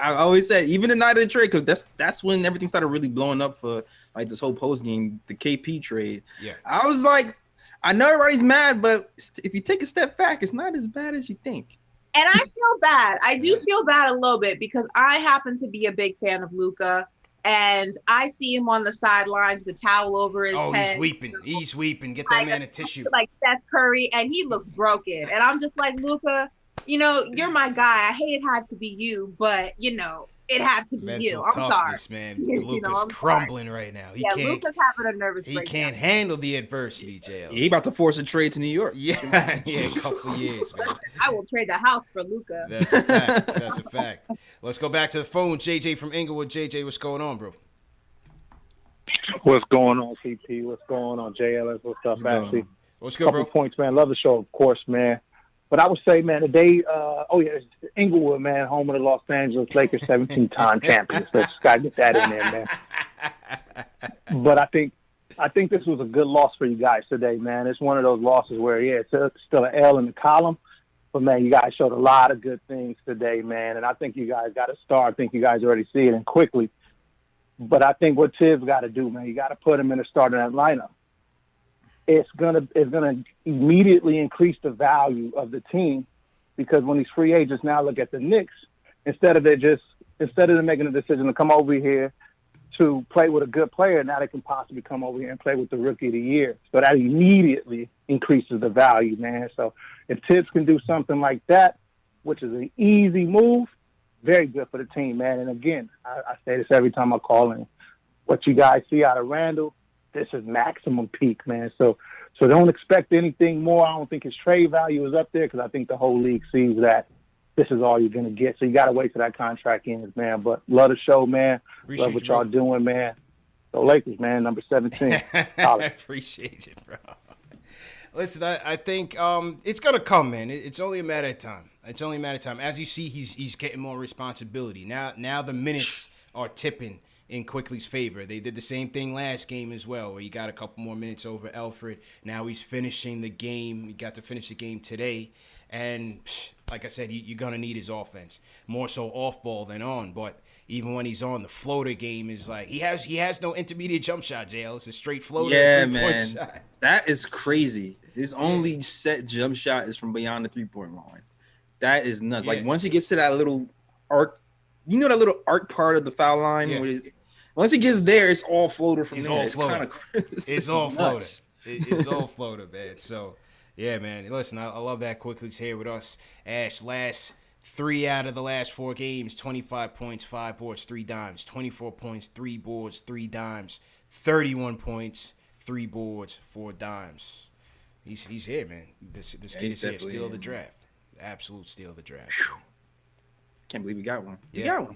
always said, even the night of the trade, because that's when everything started really blowing up for like this whole post game, the KP trade. Yeah, I was like, I know everybody's mad, but if you take a step back, it's not as bad as you think. And I feel bad. I do feel bad a little bit because I happen to be a big fan of Luka. And I see him on the sidelines with the towel over his head. Oh, he's weeping. He's weeping. Get that man a tissue. Like Steph Curry, and he looks broken. And I'm just like, Luka, you're my guy. I hate it had to be you, but, it had to be Mental you. I'm toughness, sorry. Man. Luka's crumbling right now. Luka's having a nervous breakdown. He can't handle the adversity, JL. He about to force a trade to New York. Yeah, a couple of years, man. I will trade the house for Luka. That's a fact. That's a fact. Let's go back to the phone. JJ from Inglewood. JJ, what's going on, bro? What's going on, CP? What's going on, JLS? What's up, Ashley? What's good, Couple bro? points, man. Love the show, of course, man. But I would say, man, today, it's Inglewood, man, home of the Los Angeles Lakers, 17-time champions. Let's gotta get that in there, man. But I think this was a good loss for you guys today, man. It's one of those losses where, it's still an L in the column. But, man, you guys showed a lot of good things today, man. And I think you guys got to start. I think you guys already see it and quickly. But I think what Tibbs got to do, man, you got to put him in the starting lineup. It's gonna immediately increase the value of the team, because when these free agents now look at the Knicks, instead of them making a decision to come over here to play with a good player, now they can possibly come over here and play with the rookie of the year. So that immediately increases the value, man. So if Tibbs can do something like that, which is an easy move, very good for the team, man. And again, I say this every time I call in. What you guys see out of Randall, this is maximum peak, man. So don't expect anything more. I don't think his trade value is up there, because I think the whole league sees that this is all you're going to get. So you got to wait till that contract ends, man. But love the show, man. Appreciate love what you, y'all bro. doing, man. So Lakers, man, number 17. I appreciate it, bro. Listen, I think it's going to come, man. It's only a matter of time. It's only a matter of time. As you see, he's getting more responsibility. Now the minutes are tipping in Quickly's favor. They did the same thing last game as well, where he got a couple more minutes over Alfred. Now he's finishing the game. He got to finish the game today. And like I said, you're going to need his offense. More so off ball than on. But even when he's on, the floater game is like, he has no intermediate jump shot, JL. It's a straight floater. Yeah, three-point man. shot. That is crazy. His only set jump shot is from beyond the 3-point line. That is nuts. Yeah. Like, once he gets to that little arc, that little arc part of the foul line? Yeah. Once he gets there, it's all floater from It's there. all It's floater. kind of It's all floater. It's all floater, man. So, yeah, man. Listen, I love that Quickly's here with us. Ash, last 3 out of the last 4 games, 25 points, 5 boards, 3 dimes. 24 points, 3 boards, 3 dimes. 31 points, 3 boards, 4 dimes. He's here, man. This kid is here. Steal of the draft. Absolute steal of the draft. Can't believe we got one. Yeah.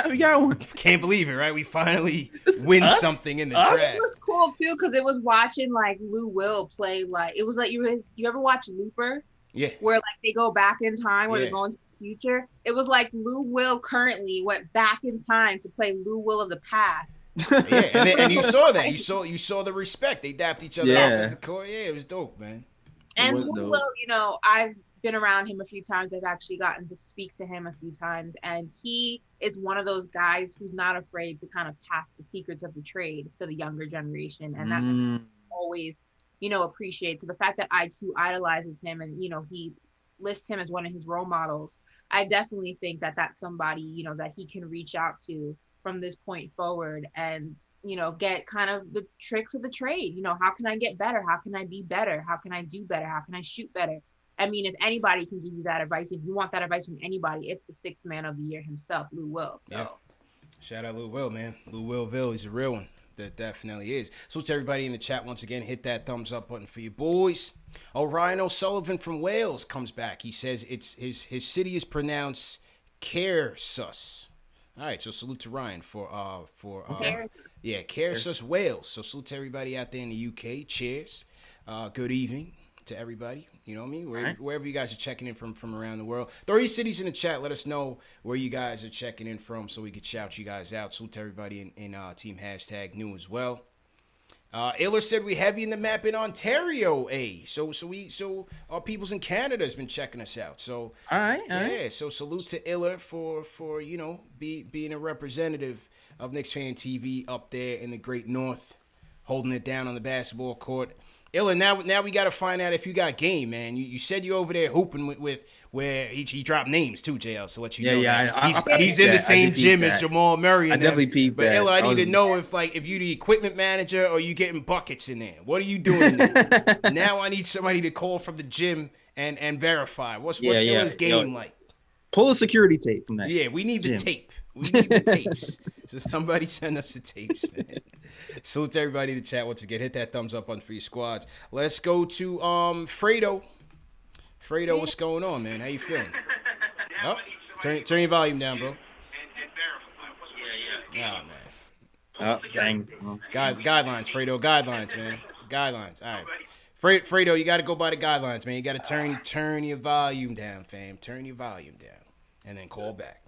We got one. Can't believe it, right? We finally win something in the draft. It was cool too, because it was watching like Lou Will play. Like, it was like you ever watch Looper? Yeah. Where like they go back in time, where Yeah. they go into the future. It was like Lou Will currently went back in time to play Lou Will of the past. Yeah, and you saw that. You saw the respect. They dapped each other Yeah. off at the court. Yeah, it was dope, man. And was Lou dope. Will, I've been around him a few times. I've actually gotten to speak to him a few times, and he is one of those guys who's not afraid to kind of pass the secrets of the trade to the younger generation, and that always, appreciate. So the fact that IQ idolizes him, and he lists him as one of his role models, I definitely think that that's somebody that he can reach out to from this point forward, and get kind of the tricks of the trade. How can I get better? How can I be better? How can I do better? How can I shoot better? I mean, if anybody can give you that advice, if you want that advice from anybody, it's the 6th man of the year himself, Lou Will. So, Yeah. Shout out Lou Will, man. Lou Willville, he's a real one. That definitely is. So to everybody in the chat, once again, hit that thumbs up button for you boys. Ryan O'Sullivan from Wales comes back. He says his city is pronounced Cairsus. All right, so salute to Ryan for Cairsus, Wales. So salute to everybody out there in the UK. Cheers. Good evening to everybody. You know what I mean? Wherever you guys are checking in from around the world. Throw your cities in the chat. Let us know where you guys are checking in from so we can shout you guys out. Salute to everybody in Team Hashtag New as well. Iller said we heavy in the map in Ontario, So our peoples in Canada has been checking us out. So All right. yeah, so salute to Iller for being a representative of KnicksFanTV up there in the Great North, holding it down on the basketball court. Illa, now we got to find out if you got game, man. You said you over there hooping with where he dropped names too, JL, so let you know. That. He's in the same gym as Jamal Murray. I definitely peeped But that. Illa, I need to know if you the equipment manager or you getting buckets in there. What are you doing in there? Now I need somebody to call from the gym and verify. What's Illa's game like? Pull a security tape from that. Yeah, we need the tape. We need the tapes. So somebody send us the tapes, man. Salute to everybody in the chat once again. Hit that thumbs up button for your squads. Let's go to Fredo. Fredo, what's going on, man? How you feeling? Oh, turn your volume down, bro. Oh, man. Dang. Guidelines, Fredo. Guidelines, man. Guidelines. All right. Fredo, you got to go by the guidelines, man. You got to turn your volume down, fam. Turn your volume down. And then call back.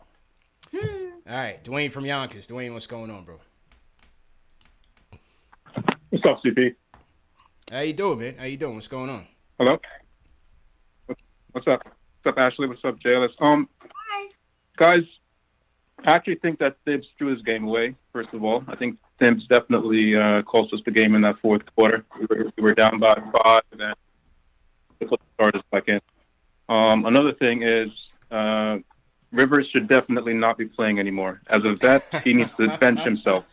All right. Dwayne from Yonkers. Dwayne, what's going on, bro? What's up, CP? How you doing, man? How you doing? What's going on? Hello? What's up? What's up, Ashley? What's up, JLS? Hi. Guys, I actually think that Thibs threw his game away, first of all. I think Thibs definitely cost us the game in that fourth quarter. We were down by 5, and then they put the starters back in. Another thing is Rivers should definitely not be playing anymore. As a vet, he needs to bench himself.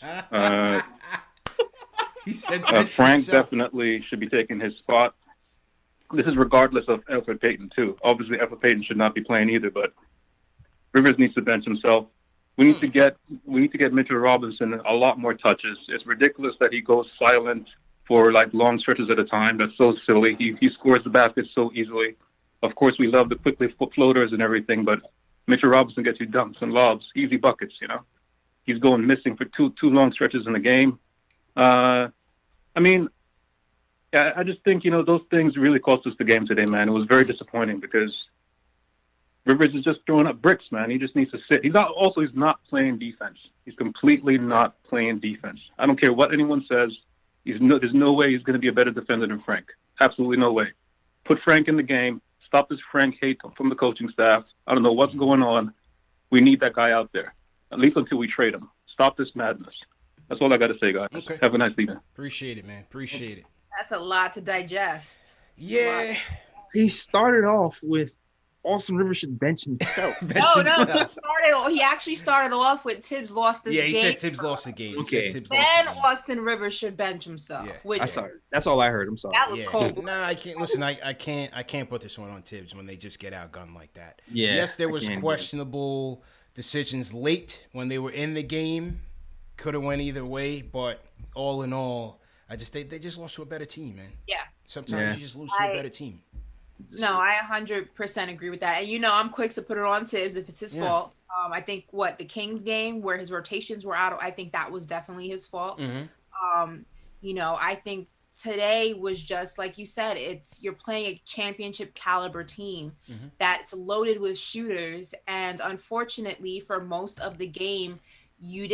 He said Frank himself. definitely should be taking his spot. This is regardless of Elfrid Payton, too. Obviously, Elfrid Payton should not be playing either, but Rivers needs to bench himself. We need to get Mitchell Robinson a lot more touches. It's ridiculous that he goes silent for like long stretches at a time. That's so silly. He scores the basket so easily. Of course, we love the quickly floaters and everything, but Mitchell Robinson gets you dunks and lobs, easy buckets. You know, he's going missing for two long stretches in the game. I just think, those things really cost us the game today, man. It was very disappointing because Rivers is just throwing up bricks, man. He just needs to sit. He's not playing defense. He's completely not playing defense. I don't care what anyone says. There's no way he's going to be a better defender than Frank. Absolutely no way. Put Frank in the game. Stop this Frank hate from the coaching staff. I don't know what's going on. We need that guy out there, at least until we trade him. Stop this madness. That's all I got to say, guys. Okay. Have a nice evening. Appreciate it, man. Appreciate it. That's a lot to digest. Yeah. He started off with Austin Rivers should bench himself. He actually started off with Tibbs lost this game. Yeah, he said Tibbs lost the game. Okay. Then Austin Rivers should bench himself. Yeah. That's all I heard. I'm sorry. That was cold. Nah, I can't listen. I can't put this one on Tibbs when they just get outgunned like that. Yeah, Yes, there was I can't. questionable decisions late when they were in the game. Could have went either way, but all in all, they just lost to a better team, man. Yeah. Sometimes you just lose to a better team. No, I 100% agree with that. And, I'm quick to put it on Tibbs if it's his fault. I think the Kings game where his rotations were out, I think that was definitely his fault. Mm-hmm. I think today was just like you said, you're playing a championship caliber team that's loaded with shooters. And unfortunately, for most of the game, you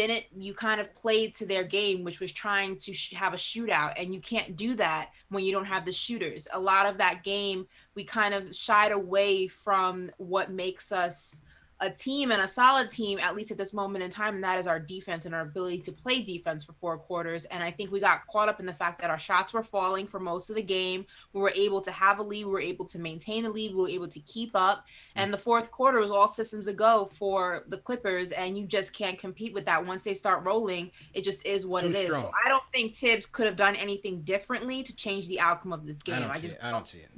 kind of played to their game, which was trying to have a shootout, and you can't do that when you don't have the shooters. A lot of that game, we kind of shied away from what makes us a team and a solid team, at least at this moment in time, and that is our defense and our ability to play defense for 4 quarters. And I think we got caught up in the fact that our shots were falling for most of the game. We were able to have a lead. We were able to maintain a lead. We were able to keep up. And the fourth quarter was all systems a go for the Clippers, and you just can't compete with that. Once they start rolling, it just is what it is. So I don't think Tibbs could have done anything differently to change the outcome of this game. I don't see it.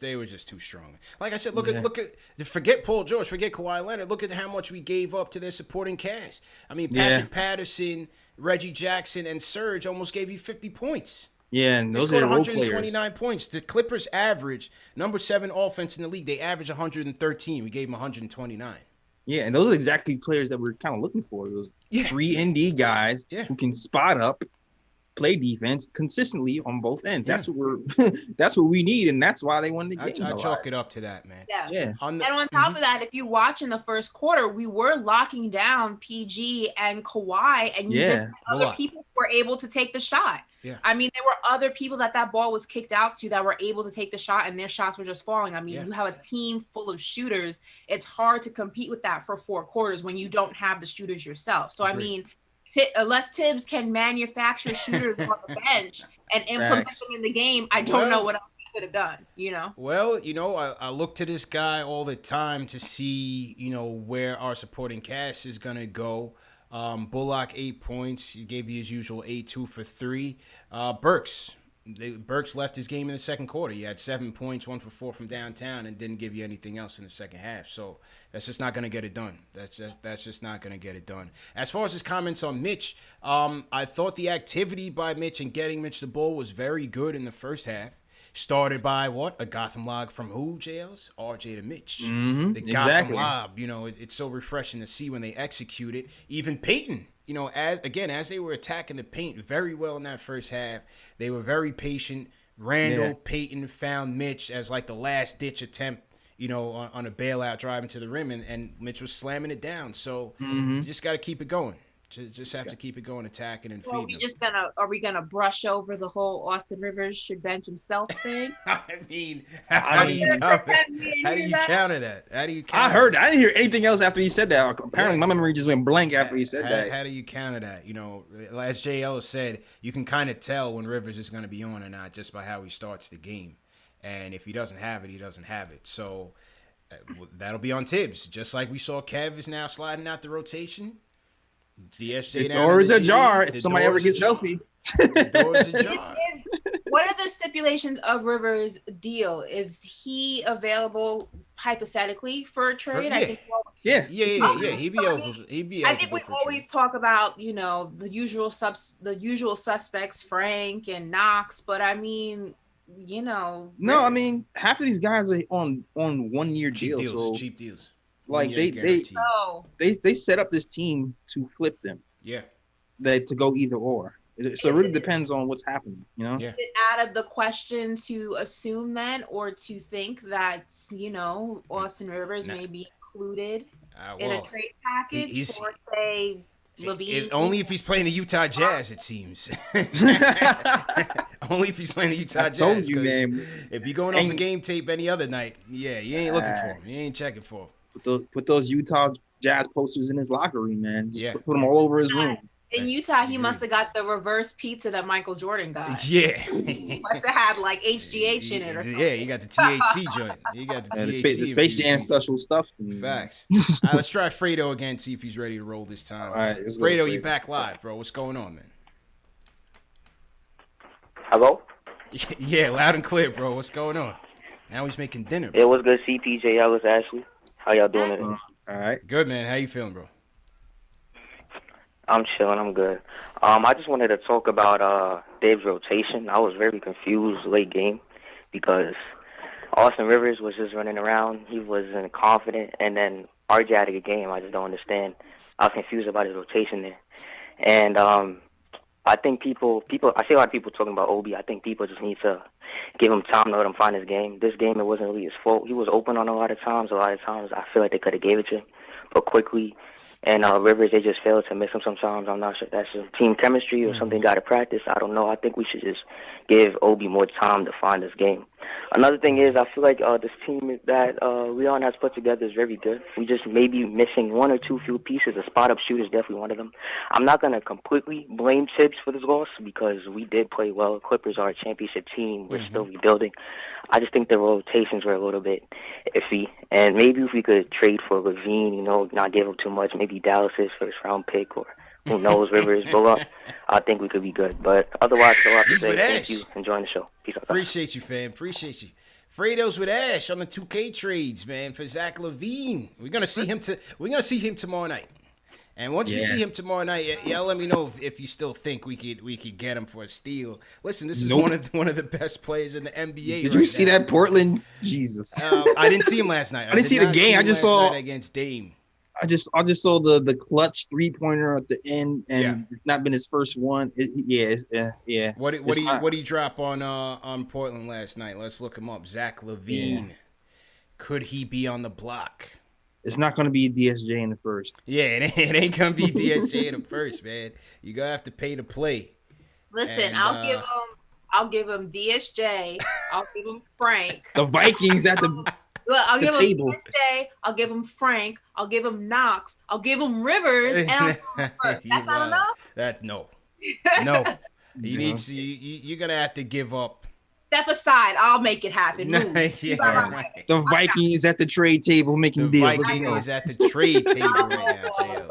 They were just too strong. Like I said, look at forget Paul George, forget Kawhi Leonard. Look at how much we gave up to their supporting cast. I mean, Patrick Patterson, Reggie Jackson, and Serge almost gave you 50 points. Yeah, and those they scored are role 129 players. points. The Clippers average number 7 offense in the league. They average 113. We gave them 129. Yeah, and those are exactly players that we're kind of looking for. Those 3 ND guys who can spot up, play defense consistently on both ends. That's what that's what we need, and that's why they won the game. I chalk it up to that, man. Yeah. And on top of that, if you watch in the first quarter, we were locking down PG and Kawhi, and other people were able to take the shot. Yeah. I mean, there were other people that ball was kicked out to that were able to take the shot, and their shots were just falling. I mean, you have a team full of shooters. It's hard to compete with that for 4 quarters when you don't have the shooters yourself. So, I mean, unless Tibbs can manufacture shooters on the bench and implement them in the game, I don't know what else he could have done, Well, I look to this guy all the time to see, where our supporting cast is going to go. Bullock, 8 points. He gave you his usual 8-2 for 3. Burks left his game in the second quarter. He had 7 points, 1 for 4 from downtown, and didn't give you anything else in the second half. So that's just not going to get it done. That's just not going to get it done. As far as his comments on Mitch, I thought the activity by Mitch and getting Mitch the ball was very good in the first half. Started by what? A Gotham log from who, JLs? RJ to Mitch. Mm-hmm, The Gotham exactly. lob, it's so refreshing to see when they execute it. Even Peyton, as they were attacking the paint very well in that first half, they were very patient. Randall, Peyton found Mitch as like the last ditch attempt, on a bailout driving to the rim, and Mitch was slamming it down. So you just got to keep it going. Just have to keep it going, attacking and feeding. Are we gonna brush over the whole Austin Rivers should bench himself thing? I mean, how do you counter that? I heard. I didn't hear anything else after he said that. Apparently, my memory just went blank after he said that. How do you counter that? As JL said, you can kind of tell when Rivers is going to be on or not just by how he starts the game. And if he doesn't have it, he doesn't have it. So that'll be on Tibbs. Just like we saw Kev is now sliding out the rotation. DSJ the door is ajar if somebody ever gets healthy. The door is ajar. What are the stipulations of Rivers' deal? Is he available hypothetically for a trade? I think. Yeah. He'd be eligible. I think we always talk about the usual suspects, Frank and Knox, but I mean. No, I mean half of these guys are on 1 year deals. Cheap deals. Like they set up this team to flip them. Yeah. To go either or. So it really depends on what's happening, Yeah. Is it out of the question to assume then, or to think that Austin Rivers may be included in a trade package for say LaVine? Only if he's playing the Utah Jazz, it seems. Only if he's playing the Utah Jazz. Told you, man. If you're going off the game tape any other night, you ain't looking for him. You ain't checking for him. Put those Utah Jazz posters in his locker room, man. Just put them all over his room. In Utah, he must have got the reverse pizza that Michael Jordan got. Yeah. He must have had like HGH in it or something. Yeah, you got the THC joint. You got the THC. The Space Jam special stuff. Facts. All right, let's try Fredo again, see if he's ready to roll this time. All right, Fredo, you back live, bro. What's going on, man? Hello? Yeah, loud and clear, bro. What's going on? Now he's making dinner. It was good. CPJ, Ellis, Ashley. How y'all doing today? All right. Good, man. How you feeling, bro? I'm chilling. I'm good. I just wanted to talk about Dave's rotation. I was very confused late game because Austin Rivers was just running around. He wasn't confident. And then RJ had a good game. I just don't understand. I was confused about his rotation there. And I think people, I see a lot of people talking about Obi. I think people just need to give him time to let him find his game. This game, it wasn't really his fault. He was open on a lot of times. I feel like they could have gave it to him. But quickly, and Rivers, they just failed to miss him sometimes. I'm not sure if that's just team chemistry or something got to practice. I don't know. I think we should just give Obi more time to find his game. Another thing is I feel like this team that Leon has put together is very good. We just may be missing one or two few pieces. A spot-up shooter is definitely one of them. I'm not going to completely blame Tibbs for this loss because we did play well. Clippers are a championship team. We're still rebuilding. I just think the rotations were a little bit iffy. And maybe if we could trade for Levine, not give him too much, maybe Dallas's first-round pick or who knows, Rivers, blow up, I think we could be good. But otherwise, that's all I have to say. Thank you. Enjoying the show. Peace out. Appreciate you, fam. Appreciate you. Fredo's with Ash on the 2K trades, man, for Zach LaVine. We're gonna see him tomorrow night. And once we see him tomorrow night, y'all let me know if you still think we could get him for a steal. Listen, this is one of the best players in the NBA. Did you see that Portland? Jesus. I didn't see him last night. I didn't see the game. I just saw against Dame. I just saw the clutch 3-pointer at the end, and it's not been his first one. Yeah. What did he drop on Portland last night? Let's look him up. Zach LaVine. Yeah. Could he be on the block? It's not going to be DSJ in the first. Yeah, it ain't going to be DSJ in the first, man. You gonna have to pay to play. Listen, and, I'll give him DSJ. I'll give him Frank. The Vikings at the Look, I'll give him DSJ. I'll give him Frank. I'll give him Knox. I'll give him Rivers. And I'll give him That's not enough. No. You're gonna have to give up. Step aside. I'll make it happen. The Vikings at the trade table making deals. The Vikings at the trade table right now.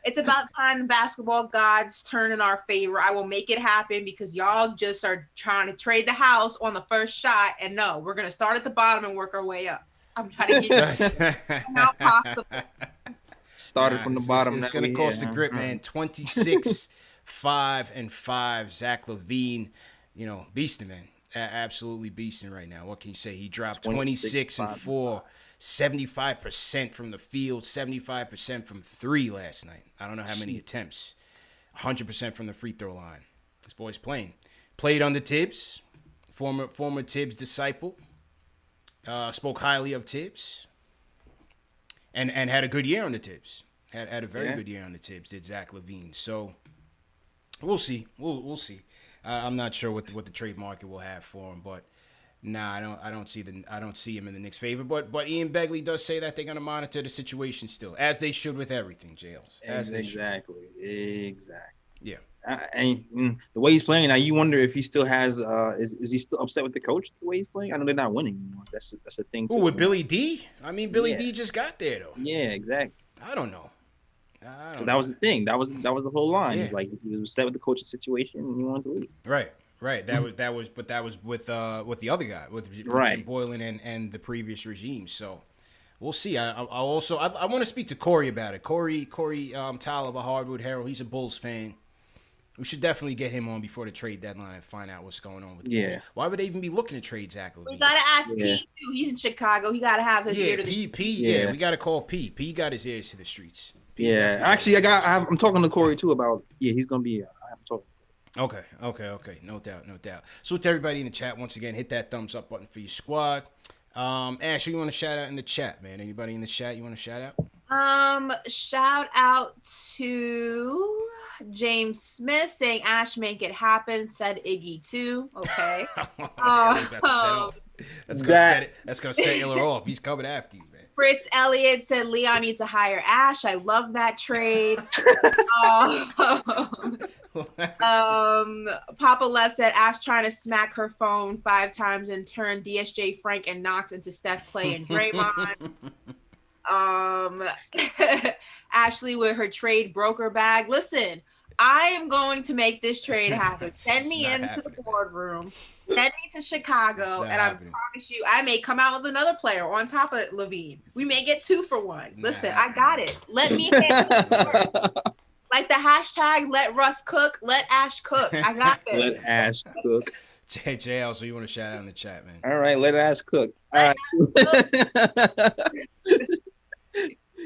It's about time the basketball gods turn in our favor. I will make it happen because y'all just are trying to trade the house on the first shot. And no, we're gonna start at the bottom and work our way up. I'm trying to get not possible. Started from the bottom. It's gonna cost the grip, man. 26, 5 and 5. Zach LaVine, beasting, man. absolutely beasting right now. What can you say? He dropped 26 and 4, 75% from the field, 75% from 3 last night. I don't know how many attempts. 100% from the free throw line. This boy's playing. Played under Tibbs, former Tibbs disciple. Spoke highly of Tibbs. And had a good year on the Tibbs. Had a very good year on the Tibbs, did Zach LaVine. So we'll see. We'll see. I'm not sure what the trade market will have for him, but I don't see him in the Knicks' favor. But Ian Begley does say that they're going to monitor the situation still, as they should with everything, JLs. Exactly. Yeah. And the way he's playing now, you wonder if he still has. Is he still upset with the coach the way he's playing? I know they're not winning anymore. That's a thing. Ooh, with Billy D? I mean, Billy D just got there though. Yeah, exactly. I don't know. That was the thing. That was the whole line. Yeah. He's like, he was upset with the coaching situation and he wanted to leave. Right. That was with the other guy, with Jim Boylan and the previous regime. So we'll see. I want to speak to Corey about it. Corey Tyler of Hardwood Herald. He's a Bulls fan. We should definitely get him on before the trade deadline and find out what's going on with the Bulls. Why would they even be looking to trade Zach LaVine? We gotta ask P too. He's in Chicago. He gotta have his ear to the streets. P. We gotta call P. P got his ears to the streets. Actually, I'm talking to Corey too about he's gonna be. I'm talking. Okay. No doubt. So to everybody in the chat, once again, hit that thumbs up button for your squad. Ash, you want to shout out in the chat, man? Anybody in the chat you want to shout out? Shout out to James Smith saying Ash make it happen, said Iggy too. Okay. That's gonna set Iller off. He's coming after you, man. Fritz Elliott said Leon needs to hire Ash. I love that trade. Papa Left said Ash trying to smack her phone 5 times and turn DSJ, Frank, and Knox into Steph, Clay, and Draymond. Ashley with her trade broker bag. Listen, I am going to make this trade happen. Send me into the boardroom. Send me to Chicago, and I promise you, I may come out with another player on top of LaVine. We may get 2 for 1. Listen, I got it. Let me handle it. Like the hashtag, let Russ cook, let Ash cook. I got this. Let Ash cook. JL, so you want to shout out in the chat, man? All right, let Ash cook. All right.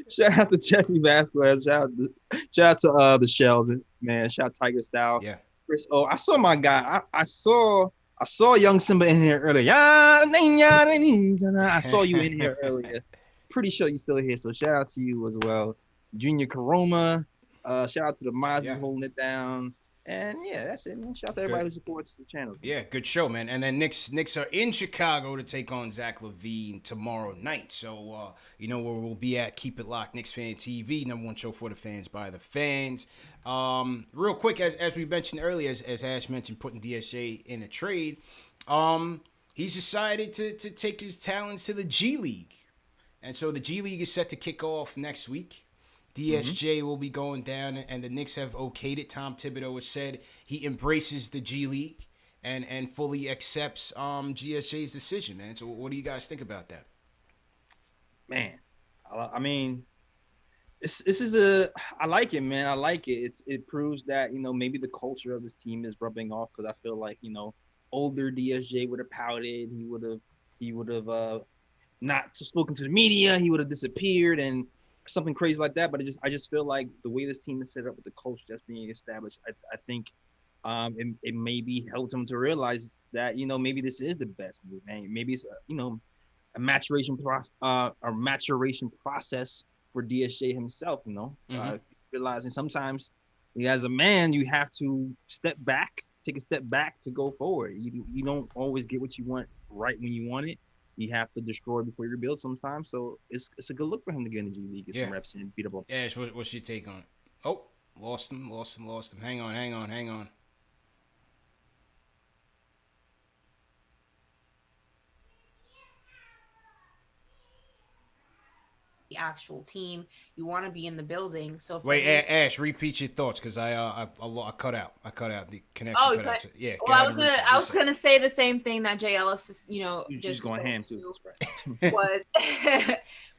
Shout out to Jeffy Vasquez. Shout out to the Shells, man. Shout out Tiger Style. Yeah. Chris O. I saw my guy. I saw young Simba in here earlier. I saw you in here earlier. Pretty sure you're still here. So shout out to you as well. Junior Karoma. Shout out to the mods who's holding it down. And yeah, that's it, man. Shout out to everybody who supports the channel. Yeah, good show, man. And then Knicks are in Chicago to take on Zach LaVine tomorrow night. So you know where we'll be at. Keep it locked. KnicksFanTV, #1 show for the fans by the fans. Real quick, as we mentioned earlier, as Ash mentioned, putting DSJ in a trade. He's decided to take his talents to the G League, and so the G League is set to kick off next week. DSJ will be going down, and the Knicks have okayed it. Tom Thibodeau has said he embraces the G League and fully accepts GSJ's decision, man. So what do you guys think about that? Man, I mean, I like it, man. I like it. It proves that, maybe the culture of this team is rubbing off, because I feel like, older DSJ would have pouted. He would have not spoken to the media. He would have disappeared and something crazy like that. But I just feel like the way this team is set up with the culture that's being established, I think it maybe helped him to realize that, maybe this is the best move, man. Maybe it's a maturation process for DSJ himself, realizing sometimes as a man you have to take a step back to go forward. You don't always get what you want right when you want it. You have to destroy before you rebuild sometimes. So it's a good look for him to get in the G League, get some reps in, beat up on. Ash, what's your take on it? Oh, lost him. Hang on. The actual team, you want to be in the building. So wait, Ash, repeat your thoughts, because I cut out. The connection cut out. Yeah. Well, I was gonna say the same thing that Jay Ellis, just going ham too.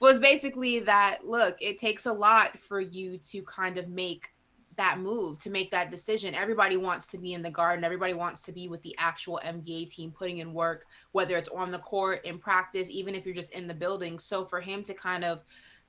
was basically that. Look, it takes a lot for you to kind of make that move, to make that decision. Everybody wants to be in the Garden. Everybody wants to be with the actual NBA team, putting in work, whether it's on the court, in practice, even if you're just in the building. So for him to kind of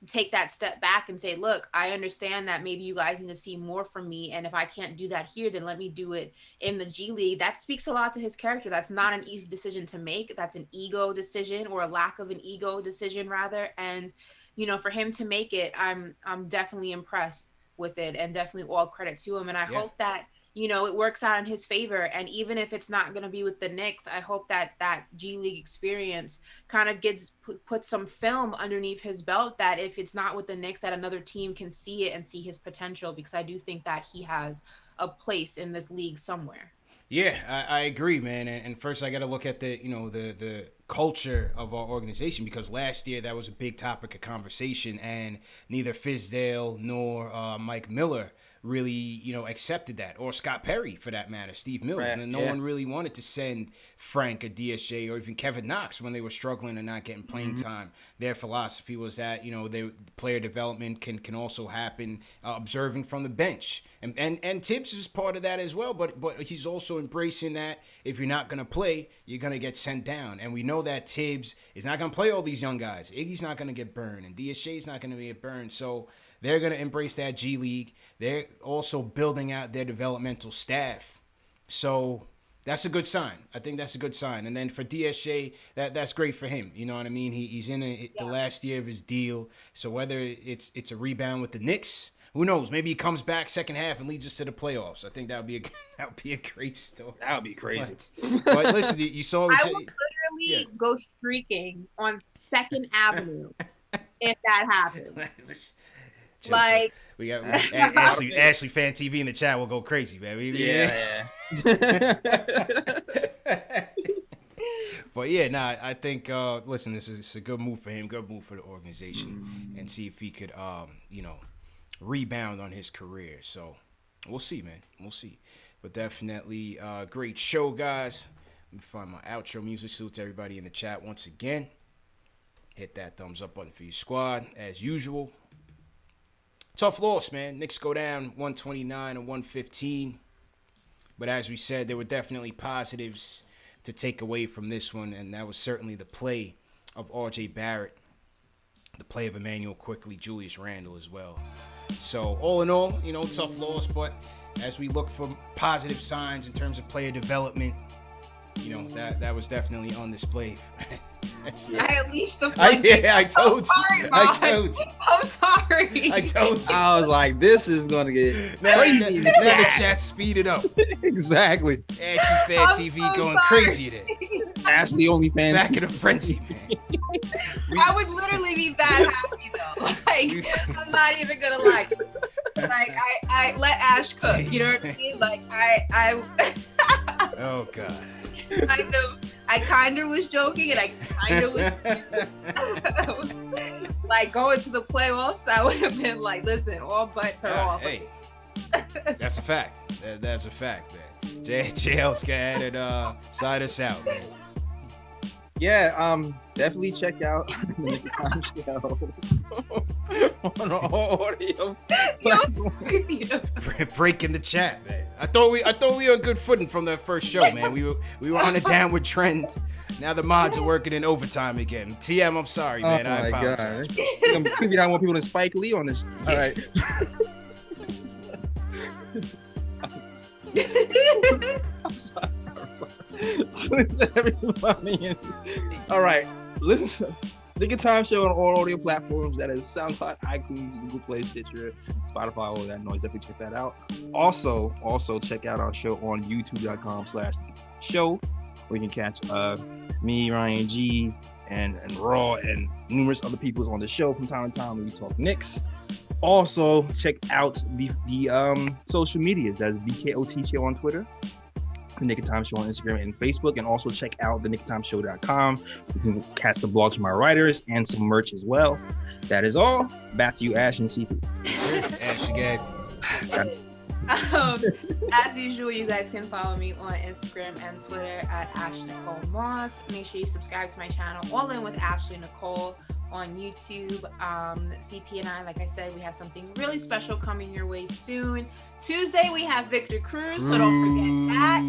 take that step back and say, look, I understand that maybe you guys need to see more from me, and if I can't do that here, then let me do it in the G League. That speaks a lot to his character. That's not an easy decision to make. That's an ego decision, or a lack of an ego decision rather. And you know, for him to make it, I'm definitely impressed with it, and definitely all credit to him. And I hope that, you know, it works out in his favor. And even if it's not going to be with the Knicks, I hope that that G League experience kind of gets put some film underneath his belt, that if it's not with the Knicks, that another team can see it and see his potential, because I do think that he has a place in this league somewhere. Yeah, I agree, man. And first I got to look at the, you know, the culture of our organization, because last year that was a big topic of conversation, and neither Fizdale nor Mike Miller really, you know, accepted that, or Scott Perry for that matter, Steve Mills. Right, And no one really wanted to send Frank or DSJ or even Kevin Knox when they were struggling and not getting playing time. Their philosophy was that, you know, player development can also happen observing from the bench. And Tibbs is part of that as well, but he's also embracing that if you're not going to play, you're going to get sent down. And we know that Tibbs is not going to play all these young guys. Iggy's not going to get burned, and DSJ's not going to get burned. So they're going to embrace that G League. They're also building out their developmental staff. So that's a good sign. I think that's a good sign. And then for DSJ, that's great for him. You know what I mean? He's in the last year of his deal. So whether it's a rebound with the Knicks, who knows? Maybe he comes back second half and leads us to the playoffs. I think that would be a great story. That would be crazy. But listen, you saw. I would literally go streaking on 2nd Avenue if that happens. Like, we got Ashley Fan TV in the chat will go crazy, man. Yeah. But yeah, I think listen, this is a good move for him, good move for the organization, and see if he could you know, rebound on his career. So we'll see, man. We'll see. But definitely great show, guys. Let me find my outro music. Salute to everybody in the chat once again. Hit that thumbs up button for your squad as usual. Tough loss, man. Knicks go down 129 and 115. But as we said, there were definitely positives to take away from this one, and that was certainly the play of R.J. Barrett, the play of Emmanuel Quickly, Julius Randle as well. So all in all, you know, tough loss, but as we look for positive signs in terms of player development, you know, that was definitely on display. I unleashed the I told you. I'm sorry. I told you. I was like, this is going to get crazy. Now the chat speeded up. Exactly. Ashley Fan TV going crazy today. Ashley OnlyFans. Back in a frenzy, man. I would literally be that happy though. Like, I'm not even gonna lie. Like, I let Ash cook. You know what I mean? Like, I Oh God. I kind of was joking, and I kind of was like, going to the playoffs. I would have been like, listen, all bets are off. Hey, that's a fact. That's a fact, man. JL's got it. Side us out, man. Yeah, definitely check out the Nick Time Show on all audio platforms. Breaking the chat, man. I thought we were on good footing from that first show, man. We were on a downward trend. Now the mods are working in overtime again. TM, I'm sorry, man. I apologize. I'm creeping out more people than Spike Lee on this. All right. I'm sorry. So to everybody. All right, listen to the Good Time Show on all audio platforms. That is SoundCloud, iTunes, Google Play, Stitcher, Spotify, all that noise. Definitely check that out. Also check out our show on youtube.com/show, where you can catch me, Ryan G, and Raw, and numerous other people on the show from time to time when we talk Knicks. Also, check out the social medias. That's BKOT Show on Twitter, the Nick Time Show on Instagram and Facebook, and also check out the nicktimeshow.com. You can catch the blogs from our writers and some merch as well. That is all. Back to you, Ash and Seafood. Ash again. As usual, you guys can follow me on Instagram and Twitter at Ash Nicole Moss. Make sure you subscribe to my channel, All In with Ashley Nicole, on YouTube. CP and I, like I said, we have something really special coming your way soon. Tuesday, we have Victor Cruz, so don't forget that.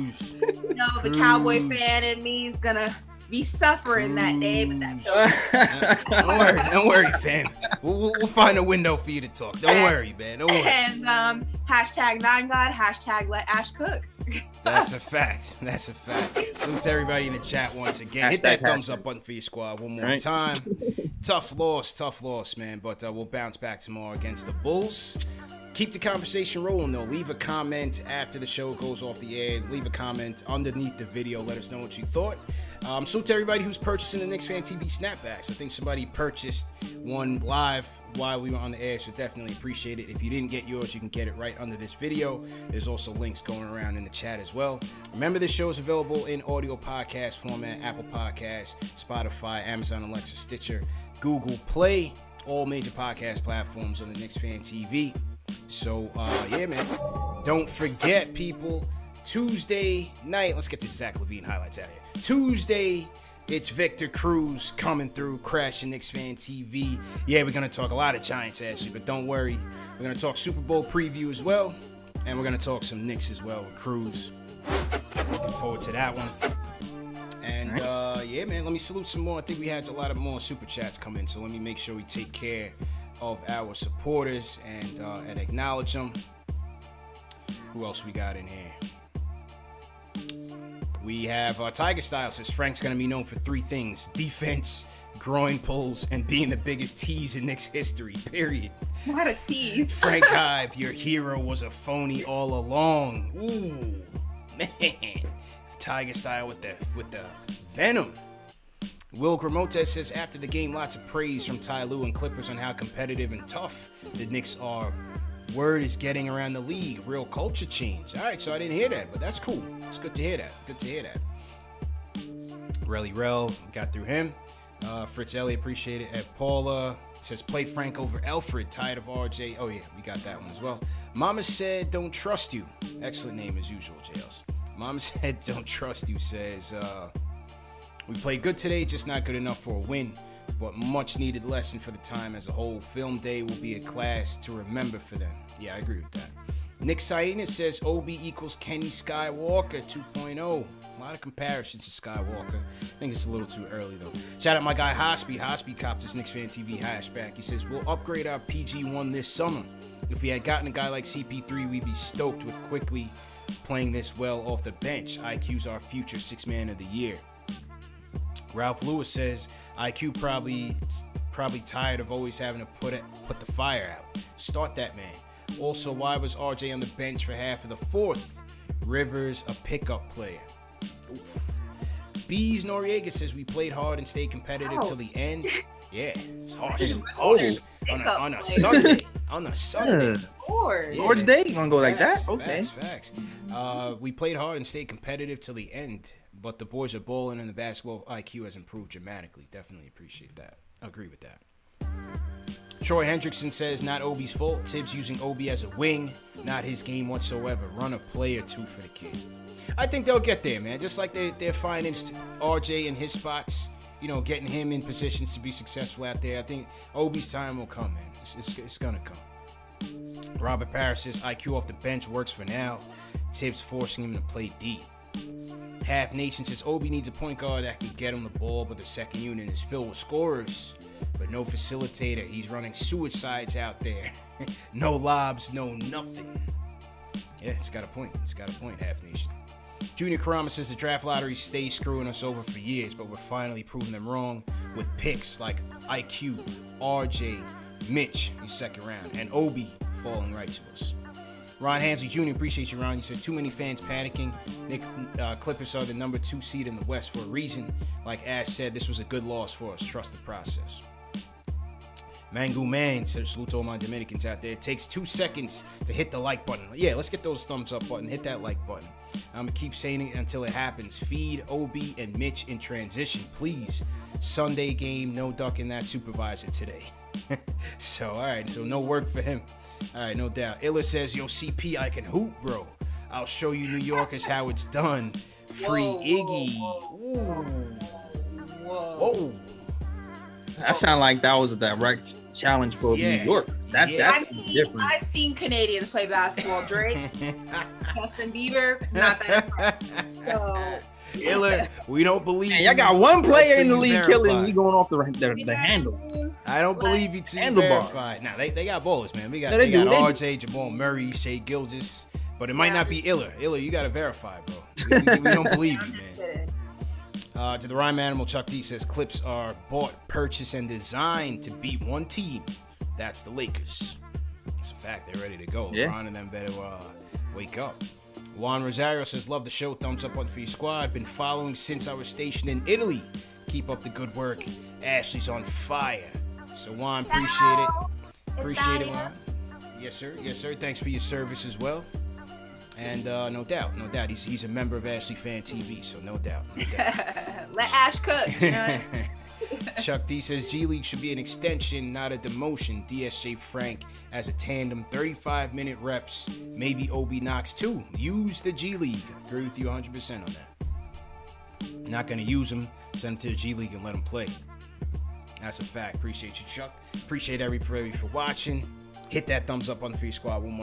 You know, the Cowboy fan in me is going to be suffering that day, but that's okay. Don't worry, fam. We'll find a window for you to talk. Don't worry, man. Don't worry. And hashtag 9God, hashtag let Ash cook. That's a fact. That's a fact. Salute to everybody in the chat once again. Hit that thumbs up button for your squad one more time. Tough loss, man. But we'll bounce back tomorrow against the Bulls. Keep the conversation rolling, though. Leave a comment after the show goes off the air. Leave a comment underneath the video. Let us know what you thought. So to everybody who's purchasing the KnicksFanTV snapbacks, I think somebody purchased one live while we were on the air, so definitely appreciate it. If you didn't get yours, you can get it right under this video. There's also links going around in the chat as well. Remember, this show is available in audio podcast format, Apple Podcasts, Spotify, Amazon Alexa, Stitcher, Google Play, all major podcast platforms on the KnicksFanTV. So, yeah, man. Don't forget, people, Tuesday night, let's get this Zach LaVine highlights out of here. Tuesday, it's Victor Cruz coming through, crashing KnicksFanTV. Yeah, we're going to talk a lot of Giants, actually, but don't worry. We're going to talk Super Bowl preview as well, and we're going to talk some Knicks as well with Cruz. Looking forward to that one. And, yeah, man, let me salute some more. I think we had a lot of more super chats come in, so let me make sure we take care of our supporters and acknowledge them. Who else we got in here? We have Tiger Style says Frank's going to be known for three things: defense, groin pulls, and being the biggest tease in Knicks history, period. What a tease. Frank Hive, your hero was a phony all along. Ooh, man. Tiger Style with the venom. Will Gramotes says, after the game, lots of praise from Ty Lue and Clippers on how competitive and tough the Knicks are. Word is getting around the league. Real culture change. All right, so I didn't hear that, but that's cool. It's good to hear that. Good to hear that. Relly Rel, got through him. Fritz Elliott, appreciate it. Ed Paula says, play Frank over Alfred. Tired of RJ. Oh, yeah, we got that one as well. Mama said, don't trust you. Excellent name as usual, JLs. Mama said, don't trust you, says, we played good today, just not good enough for a win, but much needed lesson for the time as a whole. Film day will be a class to remember for them. Yeah, I agree with that. Nick Saina says OB equals Kenny Skywalker 2.0. A lot of comparisons to Skywalker. I think it's a little too early though. Shout out my guy Hospy. Hospy copped his KnicksFanTV hashback. He says, we'll upgrade our PG1 this summer. If we had gotten a guy like CP3, we'd be stoked with quickly playing this well off the bench. IQ's our future sixth man of the year. Ralph Lewis says IQ probably tired of always having to put the fire out. Start that man. Also, why was RJ on the bench for half of the fourth? Rivers a pickup player. Oof. Bees Noriega says we played hard and stayed competitive till the end. Yeah, it's harsh. On a Sunday. On a Sunday. Lord's Day, you gonna go like that? Okay. Facts. We played hard and stayed competitive till the end. But the boys are bowling and the basketball IQ has improved dramatically. Definitely appreciate that. I agree with that. Troy Hendrickson says, not Obi's fault. Tibbs using Obi as a wing. Not his game whatsoever. Run a play or two for the kid. I think they'll get there, man. Just like they're financed RJ in his spots. You know, getting him in positions to be successful out there. I think Obi's time will come, man. It's going to come. Robert Parrish says, IQ off the bench works for now. Tibbs forcing him to play deep. Half Nation says Obi needs a point guard that can get him the ball, but the second unit is filled with scorers, but no facilitator. He's running suicides out there. No lobs, no nothing. Yeah, it's got a point. Half Nation. Junior Karama says the draft lottery stays screwing us over for years, but we're finally proving them wrong with picks like IQ, RJ, Mitch, who's second round, and Obi falling right to us. Ron Hansley Jr., appreciate you, Ron. He says, too many fans panicking. Clippers are the number 2 seed in the West for a reason. Like Ash said, this was a good loss for us. Trust the process. Mangu Man says, salute to all my Dominicans out there. It takes 2 seconds to hit the like button. Yeah, let's get those thumbs up button. Hit that like button. I'm going to keep saying it until it happens. Feed Obi and Mitch in transition, please. Sunday game, no ducking that supervisor today. So, all right, so no work for him. All right, no doubt. Illa says, yo, CP, I can hoop, bro. I'll show you New Yorkers how it's done. Free Iggy. Whoa. That sounded like that was a direct challenge for New York. That's different. I've seen Canadians play basketball. Drake, Justin Bieber, not that impressive. So. Iller, we don't believe you. Y'all got one player in the league verified. killing. We going off the handle. I don't believe you too Handlebars. verified. Nah, they got ballers, man. We got, Yeah, they got they do. RJ, Jamal Murray, Shea Gilgeous, but it might not be Iller. Iller, you got to verify, bro. We don't believe you, man. To the Rhyme Animal, Chuck D says clips are bought, purchased, and designed to beat one team. That's the Lakers. It's a fact. They're ready to go. Yeah. LeBron and them better wake up. Juan Rosario says, love the show. Thumbs up on the Free Squad. Been following since I was stationed in Italy. Keep up the good work. Ashley's on fire. So, Juan, appreciate it. Appreciate it, Juan. Yes, sir. Yes, sir. Thanks for your service as well. And no doubt. He's a member of KnicksFanTV, so no doubt. Let Ash cook. You know? Chuck D says G League should be an extension, not a demotion. DSJ Frank as a tandem, 35-minute reps, maybe Obi Knox too. Use the G League. Agree with you 100% on that. Not gonna use him. Send him to the G League and let him play. That's a fact. Appreciate you, Chuck. Appreciate everybody for watching. Hit that thumbs up on the Free Squad one more.